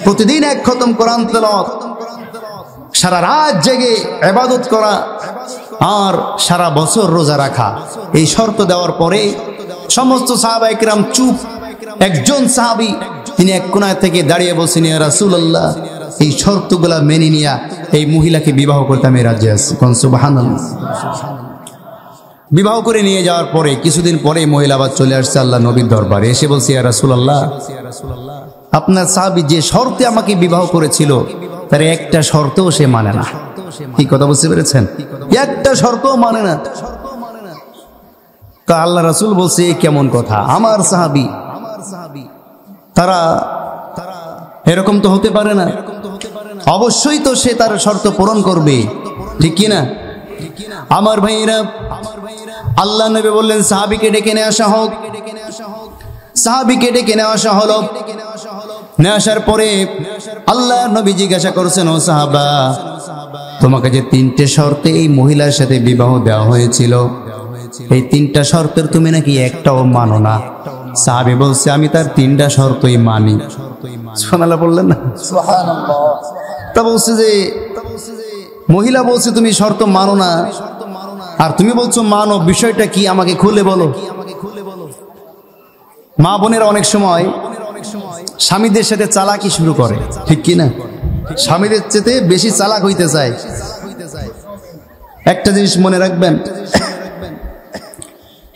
প্রতিদিন 1 খতম কোরআন তেলাওয়াত, সারা রাত জেগে ইবাদত করা আর সারা বছর রোজা রাখা, এই শর্ত দেওয়ার পরে সমস্ত সাহাবায়ে কেরাম চুপ। একজন সাহাবী তিনি এক কোণা থেকে দাঁড়িয়ে বলছেন, ইয়া রাসূলুল্লাহ, এই শর্তগুলা মেনে নিয়া এই মহিলাকে বিবাহ করতে আমি রাজি আছি। কোন সুবহানাল্লাহ। বিবাহ করে নিয়ে যাওয়ার পরে কিছুদিন পরে মহিলা আবার চলে আসছে আল্লাহ নবীর দরবারে। এসে বলছে, ইয়া রাসূলুল্লাহ, আপনার সাহাবী যে শর্তে আমাকে বিবাহ করেছিল তার একটা শর্তও সে মানে না। কি কথা বুঝতে পেরেছেন? একটা শর্তও মানে না। আল্লাহ রাসূল বলছে, কেমন কথা? আমার সাহাবী, তারা এরকম তো হতে পারে না, অবশ্যই তো সে তার শর্ত পূরণ করবে। ঠিক কিনা? আমার ভাইয়েরা, আল্লাহ নবী বললেন, সাহাবীকে ডেকে নিয়ে আসা হোক। সাহাবীকে ডেকে নিয়ে আসা হলো। নিয়ে আসার পরে আল্লাহ নবী জিজ্ঞাসা করছেন, ও সাহাবা, তোমাকে যে 3টে শর্তে এই মহিলার সাথে বিবাহ দেওয়া হয়েছিল, এই 3টা শর্তের তুমি নাকি একটাও মানো না। সাহাবী বলছে, আমি তার 3টা শর্তই মানি। সুবহানাল্লাহ বললেন না? সুবহানাল্লাহ। তা বলছে যে মহিলা বলছে, তুমি শর্ত মানো না, আর তুমি বলছো মানব, বিষয়টা কি আমাকে খুলে বলো। মা বোনেরা অনেক সময় স্বামীদের সাথে চালাকি শুরু করে, ঠিক কি না? স্বামীদের চেয়ে বেশি চালাক হইতে চায়। একটা জিনিস মনে রাখবেন,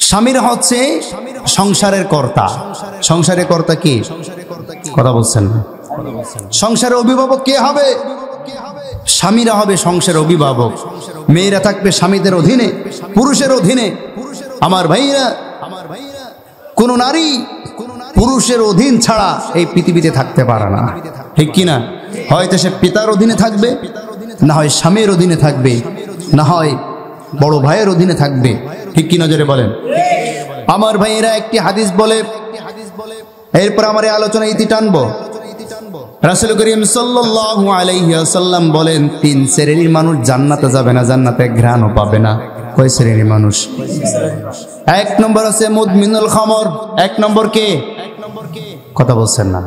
স্বামীরা হচ্ছে সংসারের কর্তা। সংসারের কর্তা কি? কথা বলছেন না। সংসারের অভিভাবক কে হবে? স্বামীরা হবে সংসারের অভিভাবক। মেয়েরা থাকবে স্বামীদের অধীনে, পুরুষের অধীনে। আমার ভাইরা, কোন নারী পুরুষের অধীন ছাড়া এই পৃথিবীতে থাকতে পারে না, ঠিক কিনা? হয়তো সে পিতার অধীনে থাকবে, না হয় স্বামীর অধীনে থাকবে, না হয় বড় ভাইয়ের অধীনে থাকবে, ঠিক কি নজরে বলেন? আমার ভাইয়েরা একটি হাদিস বলে, এরপর আমার এই আলোচনা ইতি টানবো। রাসূল করিম সাল্লাল্লাহু আলাইহি ওয়াসাল্লাম বলেন, 3 শ্রেণীর মানুষ জান্নাতে যাবে না, জান্নাতে ঘ্রাণও পাবে না। কয় শ্রেণীর মানুষ? 1 নম্বর আছে মুদমিনুল খামর। 1 নম্বর কে? কথা বলছেন না।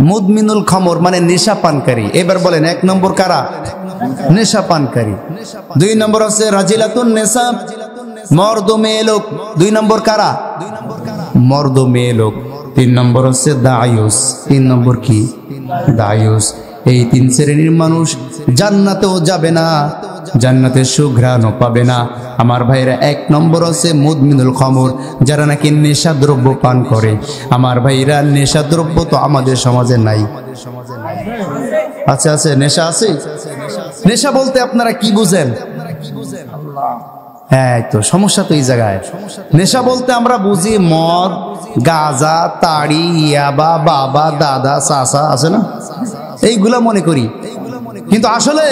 মুদমিনুল খামর মানে নেশা পানকারী। এবার বলেন 1 নম্বর কারা? নেশা পানকারী। 2 নম্বর আছে রাজিলাতুন নেশা, মর্দ মেয়ে লোক। 2 নম্বর কারা? মর্দ মেয়ে লোক। 3 নম্বর হচ্ছে দায়ুস। 3 নম্বর কি? দায়ুস। এই 3 শ্রেণীর মানুষ জান্নাতেও যাবে না, জান্নাতের সুঘ্রাণও পাবে না। আমার ভাইরা 1 নম্বর হচ্ছে মুদমিনুল খামর, যারা নাকি নেশা দ্রব্য পান করে। আমার ভাইরা নেশা দ্রব্য তো আমাদের সমাজে নাই। আচ্ছা আছে, নেশা আছে। নেশা বলতে আপনারা কি বুঝেন? হ্যাঁ, তো সমস্যা তো এই জায়গায়। নেশা বলতে আমরা বুঝি মদ, গাঁজা, তাড়ি, ইয়াবা, বাবা, দাদা, চাচা আছে না, এইগুলা মনে করি। কিন্তু আসলে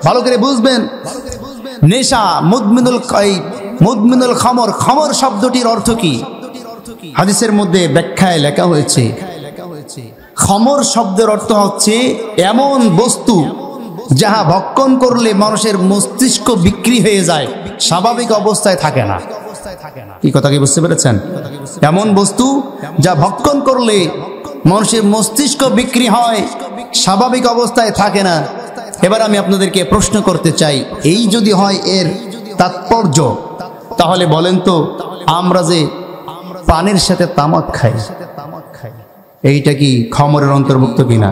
ভালো করে বুঝবেন, নেশা মুদমিনুল খামর, খামর শব্দটির অর্থ কি? হাদিসের মধ্যে ব্যাখ্যায় লেখা হয়েছে, খামর শব্দের অর্থ হচ্ছে এমন বস্তু যাহা ভক্ষণ করলে মানুষের মস্তিষ্ক বিক্রি হয়ে যায়, স্বাভাবিক অবস্থায় থাকে না। কি কথা কি বুঝতে পেরেছেন? এমন বস্তু যা ভক্ষণ করলে মানুষের মস্তিষ্ক বিক্রি হয়, স্বাভাবিক অবস্থায় থাকে না। এবার আমি আপনাদেরকে প্রশ্ন করতে চাই, এই যদি হয় এর তাৎপর্য, তাহলে বলেন তো আমরা যে পানের সাথে তামাক খাই, এইটা কি খামরের অন্তর্ভুক্ত কিনা?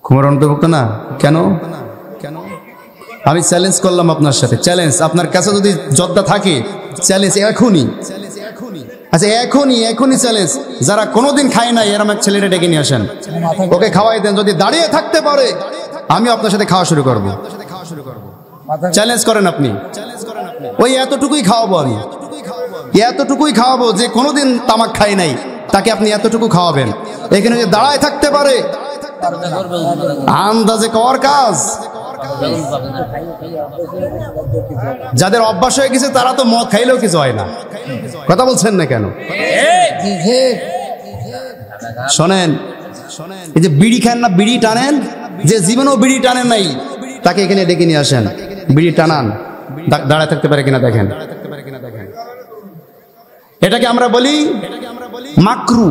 খামরের অন্তর্ভুক্ত না। কেন? আমি চ্যালেঞ্জ করলাম আপনার সাথে, চ্যালেঞ্জ। আপনার কাছে যদি জর্দা থাকে, চ্যালেঞ্জ এখনই। আচ্ছা এখনই চ্যালেঞ্জ, যারা কোনোদিন খায় না এরকম এক ছেলেটা ডেকে নিয়ে আসেন, ওকে খাওয়াই দেন। যদি দাঁড়িয়ে থাকতে পারে আমি আপনার সাথে খাওয়া শুরু করব। চ্যালেঞ্জ করেন আপনি। ওই এতটুকুই খাওয়াবো, আমি এতটুকুই খাওয়াবো যে কোনোদিন তামাক খাই নাই, তাকে আপনি এতটুকু খাওয়াবেন। এখানে যদি দাঁড়ায় থাকতে পারে, আন্দাজে কর কাজ। যাদের অভ্যাস হয়ে গেছে তারা তো মদ খাইলেও কিছু হয় না। কথা বলছেন না কেন? শোনেন, এই যে বিড়ি খান না, বিড়ি টানেন, যে জীবনেও বিড়ি টানেন নাই, তাকে এখানে ডেকে নিয়ে আসেন, বিড়ি টানান, দাঁড়ায় থাকতে পারে কিনা দেখেন। এটাকে আমরা বলি মাকরু।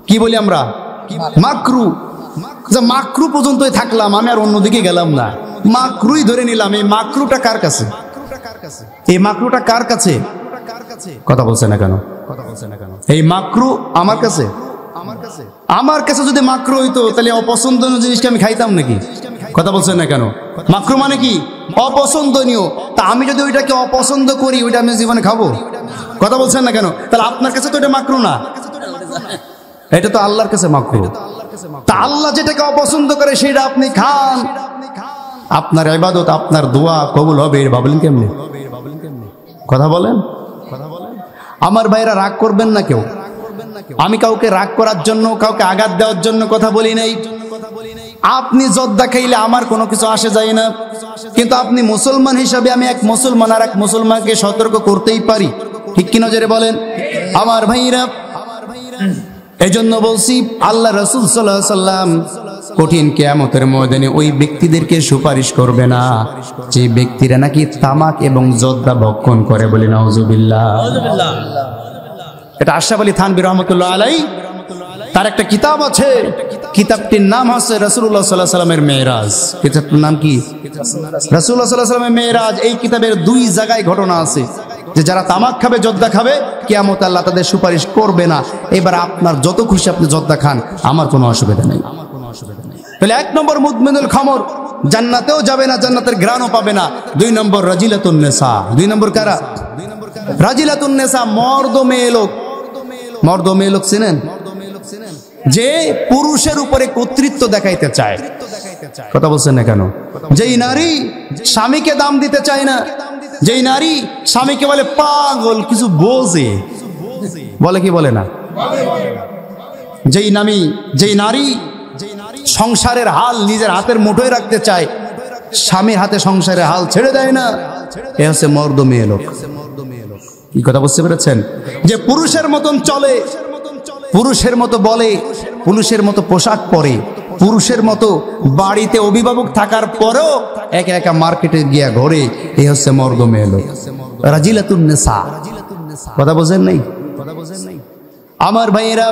কি বলি আমরা? মাকরু। মাকরু পর্যন্তই থাকলাম, আমি আর অন্যদিকে গেলাম না, মাকরুই ধরে নিলাম। এই মাকরুটা কার কাছে? এই মাকরুটা কার কাছে? কথা বলছে না কেন? এই মাকরু আমার কাছে। আমার কাছে যদি মাকরু হইতো তাহলে অপছন্দনীয় জিনিসকে আমি খাইতাম নাকি? কথা বলছেন না কেন? মাকরু মানে কি? অপছন্দনীয়। তা আমি যদি ওইটাকে অপছন্দ করি, ওইটা আমি জীবনে খাবো? কথা বলছেন না কেন? তাহলে আপনার কাছে তো এটা মাকরু না, এটা তো আল্লাহর কাছে মাকরু। তা আল্লাহ যেটাকে অপছন্দ করে সেটা আপনি খান, আপনার ইবাদত, আপনার দোয়া কবুল হবে। ভাবলেন কেমনে? কথা বলেন। আমার ভাইরা রাগ করবেন না কেউ। আমি কাউকে রাগ করার জন্য, কাউকে আঘাত দেওয়ার জন্য কথা বলি নাই। আপনি জর্দা খাইলে আমার কোনো কিছু আসে যায় না, কিন্তু আপনি মুসলমান হিসাবে আমি এক মুসলমান আর এক মুসলমানকে সতর্ক করতেই পারি, ঠিক কি নজরে বলেন? আমার ভাইরা, এই জন্য বলছি, আল্লাহ রাসূল সাল্লাল্লাহু আলাইহি সাল্লাম কঠিন কিয়ামতের ময়দানে ওই ব্যক্তিদেরকে সুপারিশ করবে না যে ব্যক্তিরা নাকি তামাক এবং জর্দা ভক্ষণ করে। বলি নাউজুবিল্লাহ। এটা আশরাফ আলী থানভী রহমাতুল্লাহ আলাইহি, তার একটা কিতাব আছে, কিতাবটির নাম হচ্ছে রাসূলুল্লাহ সাল্লাল্লাহু আলাইহি ওয়াসাল্লামের মেরাজ। কিতাবটির নাম কি? রাসূলুল্লাহ সাল্লাল্লাহু আলাইহি ওয়াসাল্লামের মেরাজ। এই কিতাবের 2 জায়গায় ঘটনা আছে যে যারা তামাক খাবে, জর্দা খাবে, কিয়ামতে আল্লাহ তাদের সুপারিশ করবে না। এবার আপনার যত খুশি আপনি জর্দা খান, আমার কোনো অসুবিধা নেই। তাহলে 1 নম্বর মুদমিনুল খামর, জান্নাতেও যাবে না, জান্নাতের ঘ্রাণও পাবে না। 2 নম্বর রাজিলাতুন নেসা। 2 নম্বর কারা? রাজিলাতুন নেসা, মর্দ মেয়ে লোক। মর্দ মেয়ে লোক চিনেন? যে পুরুষের উপরে কর্তৃত্ব দেখাইতে চায়। কথা বলছেন না কেন? যেই নারী স্বামীকে দাম দিতে চায় না, যেই নারী স্বামীকে বলে পাগল, কিছু বোঝে, বলে কি বলে না? যেই নারী সংসারের হাল নিজের হাতের মুঠোয় রাখতে চায়, স্বামীর হাতে সংসারের হাল ছেড়ে দেয় না, এ হচ্ছে মর্দ মেয়ে লোক। কি কথা বুঝতে পেরেছেন? যে পুরুষের মতন চলে, পুরুষের মতো বলে, পুরুষের মতো পোশাক পরে, পুরুষের মতো বাড়িতে অভিভাবক থাকার পরেও একা একা মার্কেটে গিয়া ঘোরে, এই হচ্ছে মর্দ মেয়ে লোক, রাজিলাতুন নেসা। কথা বোঝেন নাই? আমার ভাইয়েরা,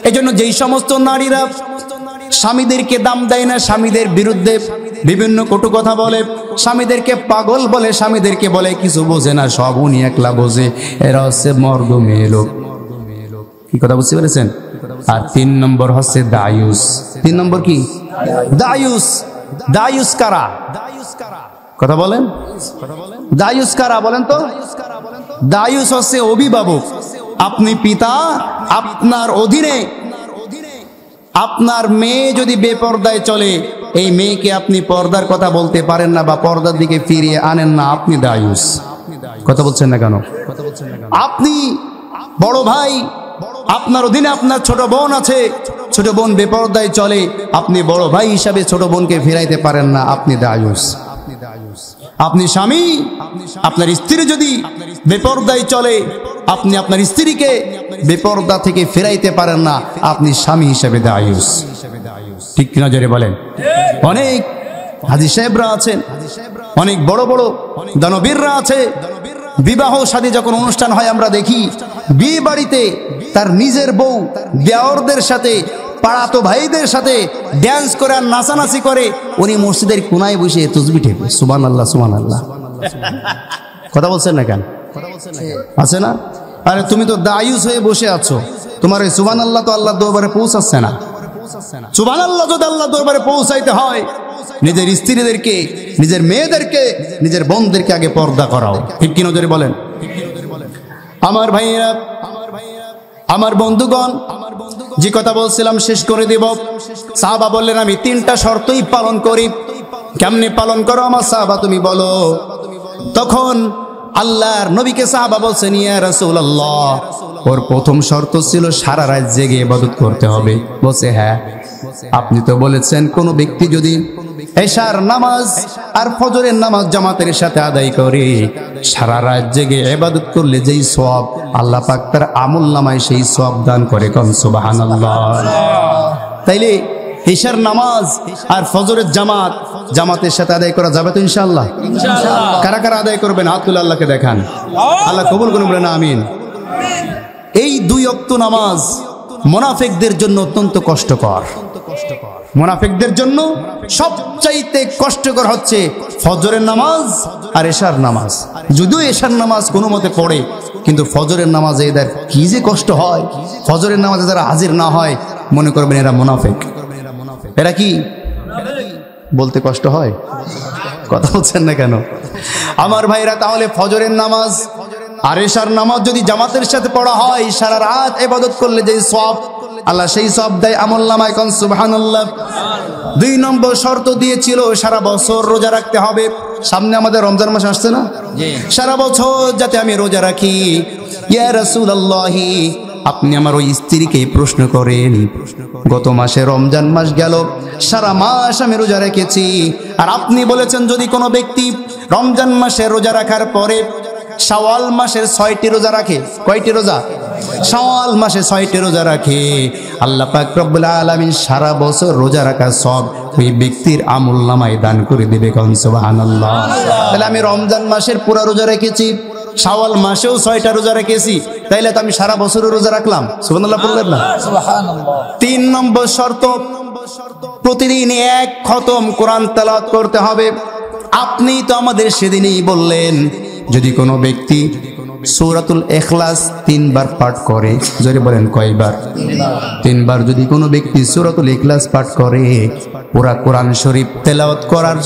এজন্য যেই সমস্ত নারীরা স্বামীদেরকে দাম দেয় না, স্বামীদের বিরুদ্ধে বিভিন্ন কটু কথা বলে, স্বামীদেরকে পাগল বলে, স্বামীদেরকে বলে কিছু বোঝে না, সব উনি একলা বোঝে, এরা হচ্ছে মর্দ মেয়ে লোক। কি কথা বুঝতে পেরেছেন? আর 3 নম্বর হচ্ছে দায়ুস। 3 নম্বর কি? দায়ুস। দায়ুস কারা? কথা বলেন, দায়ুস কারা বলেন তো? দায়ুস হচ্ছে অভিভাবক। আপনি পিতা, আপনার অধীনে আপনার মেয়ে যদি বেপরদায় চলে, এই মেয়েকে আপনি পর্দার কথা বলতে পারেন না বা পর্দার দিকে ফিরিয়ে আনেন না, আপনি দায়ুস। কথা বলছেন না কেন? আপনি বড় ভাই, আপনার অধীনে আপনার ছোট বোন আছে, ছোট বোন বেপরদায় চলে, আপনি বড় ভাই হিসাবে ছোট বোনকে ফিরাইতে পারেন না, আপনি দায়ুস। আপনি স্বামী, আপনার স্ত্রী যদি বেপরদায় চলে, আপনি আপনার স্ত্রীকে বেপরদা থেকে ফেরাইতে পারেন না, আপনি স্বামী হিসেবে দায়ুস। ঠিক কিনা জোরে বলেন? অনেক হাজী সাহেবরা আছেন, অনেক বড় বড় দানবীররা আছে, বিবাহ শাদী যখন অনুষ্ঠান হয় আমরা দেখি বিয়ে বাড়িতে তার নিজের বউ দেওরদের সাথে, পাড়াতো ভাইদের সাথে ড্যান্স করে আর নাচানাচি করে, উনি মসজিদের কোনায় বসে তসবিহ ঠেকে সুবহানাল্লাহ সুবহানাল্লাহ। কথা বলছেন না কেন? আছে না? আরে তুমি তো দায়ুস হয়ে বসে আছো, তোমার এই সুবহানাল্লাহ তো আল্লাহর দরবারে পৌঁছাচ্ছে না। সুবহানাল্লাহ যদি আল্লাহর দরবারে পৌঁছাইতে হয়, নিজের স্ত্রীদেরকে, নিজের মেয়েদেরকে, নিজের বোনদেরকে আগে পর্দা করাও। ঠিক কি নজরে বলেন? আমার ভাইয়েরা, আমার বন্ধুগণ, যে কথা বলছিলাম শেষ করে দেব। সাহাবা বললেন আমি 3টা শর্তই পালন করি। কেমনে পালন করো আমার সাহাবা তুমি বলো? তখন আল্লাহর নবীকে সাহাবা বলছেন ইয়া রাসূলুল্লাহ, ওর প্রথম শর্ত ছিল সারা রাত জেগে ইবাদত করতে হবে। বলছে হ্যাঁ, আপনি তো বলেছেন কোন ব্যক্তি যদি এশার নামাজ আর ফজরের নামাজ জামাতের সাথে আদায় করে সারা রাত জেগে ইবাদত করলে যেই সওয়াব আল্লাহ পাক তার আমলনামায় সেই সওয়াব দান করে। কোন সুবহানাল্লাহ। তাইলে এশার নামাজ আর ফজরের জামাতের সাথে আদায় করা যাবে তো ইনশাআল্লাহ? কারা কারা আদায় করবেন হাত তুলে আল্লাহকে দেখান, আল্লাহ কবুল করুন বলেন আমিন। এই 2 ওয়াক্ত নামাজ মুনাফিকদের জন্য অত্যন্ত কষ্টকর। মুনাফিকদের জন্য সবচাইতে কষ্টকর হচ্ছে ফজরের নামাজ আর এশার নামাজ। যদিও এশার নামাজ কোনো মতে পড়ে, কিন্তু ফজরের নামাজে এদের কি যে কষ্ট হয়। ফজরের নামাজে যারা হাজির না হয় মনে করবেন এরা মুনাফিক। এরা কি বলতে কষ্ট হয়? কথা বলছেন না কেন? আমার ভাইরা, তাহলে ফজরের নামাজ আর এশার নামাজ যদি জামাতের সাথে পড়া হয়, সারা রাত ইবাদত করলে যে সওয়াব আল্লাহ সেই সওয়াব দেয় আমলনামায়। কোন সুবহানাল্লাহ। 2 নম্বর শর্ত দিয়েছিল সারা বছর রোজা রাখতে হবে। সামনে আমাদের রমজান মাস আসছে না? সারা বছর যাতে আমি রোজা রাখি। ইয়া রাসূলুল্লাহ, আপনি আমার ওই স্ত্রীকে প্রশ্ন করেন, গত মাসে রমজান মাস গেল, সারা মাস আমি রোজা রেখেছি, আর আপনি বলেছেন যদি কোনো ব্যক্তি রমজান মাসে রোজা রাখার পরে শাওয়াল মাসের 6টি রোজা রাখে। কয়টি রোজা? শাওয়াল মাসে 6টি রোজা রাখে, আল্লাহ পাক রব্বুল আলামিন সারা বছর রোজা রাখার সওয়াব ওই ব্যক্তির আমলনামায় দান করে দেবে। কোন সুবহানাল্লাহ। তাহলে আমি রমজান মাসের পুরো রোজা রেখেছি, শাওয়াল মাসেও 6টা রোজা রেখেছি, তাইলে তো আমি সারা বছরও রোজা রাখলাম। সুবহানাল্লাহ বললেন না? সুবহানাল্লাহ। 3 নম্বর শর্ত, প্রতিদিন 1 খতম কোরআন তেলাওয়াত করতে হবে। আপনি তো আমাদের সেদিনই বললেন, যদি কোনো ব্যক্তি সূরাতুল ইখলাস 3 বার পাঠ করে, জোরে বলেন কয়বার? 3 বার যদি কোনো ব্যক্তি সূরাতুল ইখলাস পাঠ করে, পুরা কোরআন শরীফ তেলাওয়াত করার,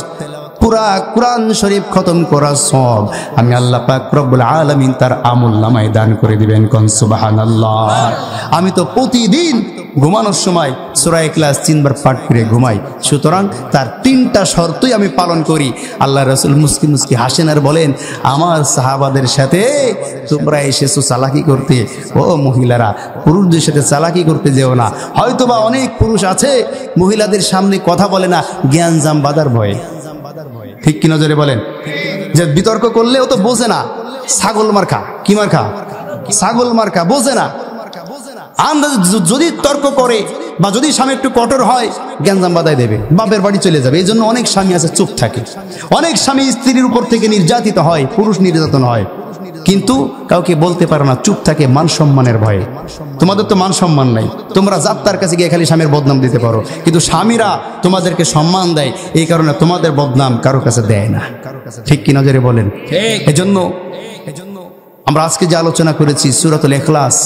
পুরা কোরআন শরীফ খতম করার সওয়াব আমি আল্লাহ পাক রব্বুল আলামিন তার আমলনামায় দান করে দিবেন। কোন সুবহানাল্লাহ। আমি তো প্রতিদিন ঘুমানোর সময় সূরা ইখলাস 3 বার পাঠ করে ঘুমাই, সুতরাং তার 3টা শর্তই আমি পালন করি। আল্লাহ রাসূল মুস্কি মুস্কি হাসেন আর বলেন, আমার সাহাবাদের সাথে তোমরা এসেছো চালাকি করতে, ও মহিলারা পুরুষদের সাথে চালাকি করতে যেও না। হয়তোবা অনেক পুরুষ আছে মহিলাদের সামনে কথা বলে না জ্ঞানজাম বাঁধার ভয়ে, ঠিক কি নজরে বলেন? যে বিতর্ক করলে ও তো বোঝে না, ছাগল মার্কা, কি মার্কা? ছাগল মার্কা, বোঝে না। আন্দাজে যদি তর্ক করে বা যদি স্বামী একটু কঠোর হয়, জ্ঞানজাম বাধায় দেবে, বাপের বাড়ি চলে যাবে। এই জন্য অনেক স্বামী আছে চুপ থাকে, অনেক স্বামী স্ত্রীর উপর থেকে নির্যাতিত হয়, পুরুষ নির্যাতন হয়, কিন্তু কাউকে বলতে পারে না, চুপ থাকে মান সম্মানের ভয়ে। তোমাদের তো মান সম্মান নাই, তোমরা যাত্রার কাছে গিয়ে খালি স্বামীর বদনাম দিতে পারো, কিন্তু স্বামীরা তোমাদেরকে সম্মান দেয়, এই কারণে তোমাদের বদনাম কারো কাছে দেয় না, ঠিক কি নজরে বলেন? এজন্য আমরা আজকে যে আলোচনা করেছি সূরাতুল ইখলাস,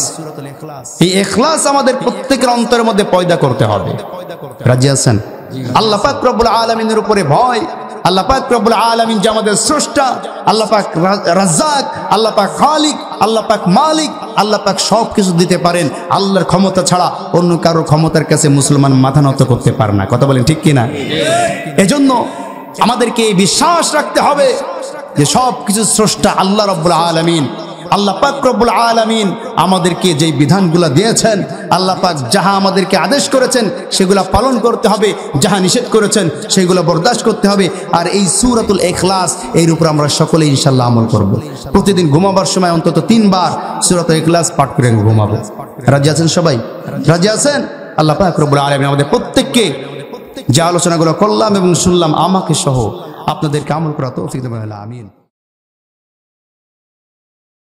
এই ইখলাস আমাদের প্রত্যেকের অন্তরের মধ্যে পয়দা করতে হবে। রাজি আছেন? আল্লাহ পাক রব্বুল আলামিনের উপরে ভয়, আল্লাহ পাক রব্বুল আলামিন যে আমাদের স্রষ্টা, আল্লাহ পাক রাজ্জাক, আল্লাহ পাক খালিক, আল্লাহ পাক মালিক, আল্লাহ পাক সব কিছু দিতে পারেন। আল্লাহর ক্ষমতা ছাড়া অন্য কারো ক্ষমতার কাছে মুসলমান মাথা নত করতে পারে না। কথা বলেন ঠিক কিনা? এজন্য আমাদেরকে বিশ্বাস রাখতে হবে যে সব কিছু স্রষ্টা আল্লাহ রব্বুল আলামিন। আল্লাহ পাক রব্বুল আলামিন আমাদেরকে যে বিধানগুলো দিয়েছেন, আল্লাহ পাক যাহা আমাদেরকে আদেশ করেছেন সেগুলো পালন করতে হবে, যাহা নিষেধ করেছেন সেগুলো বরদাস্ত করতে হবে। আর এই সূরাতুল ইখলাস এর উপর আমরা সকলে ইনশাআল্লাহ আমল করব। প্রতিদিন ঘুমাবার সময় অন্তত 3 বার সূরাতুল ইখলাস পাঠ করে ঘুমাবো। রাজি আছেন সবাই? রাজি আছেন? আল্লাহ পাক রব্বুল আলামিন আমাদের প্রত্যেককে যে আলোচনাগুলো করলাম এবং শুনলাম, আমাকে সহ আপনাদেরকে আমল করা তৌফিক দেন। আমিন।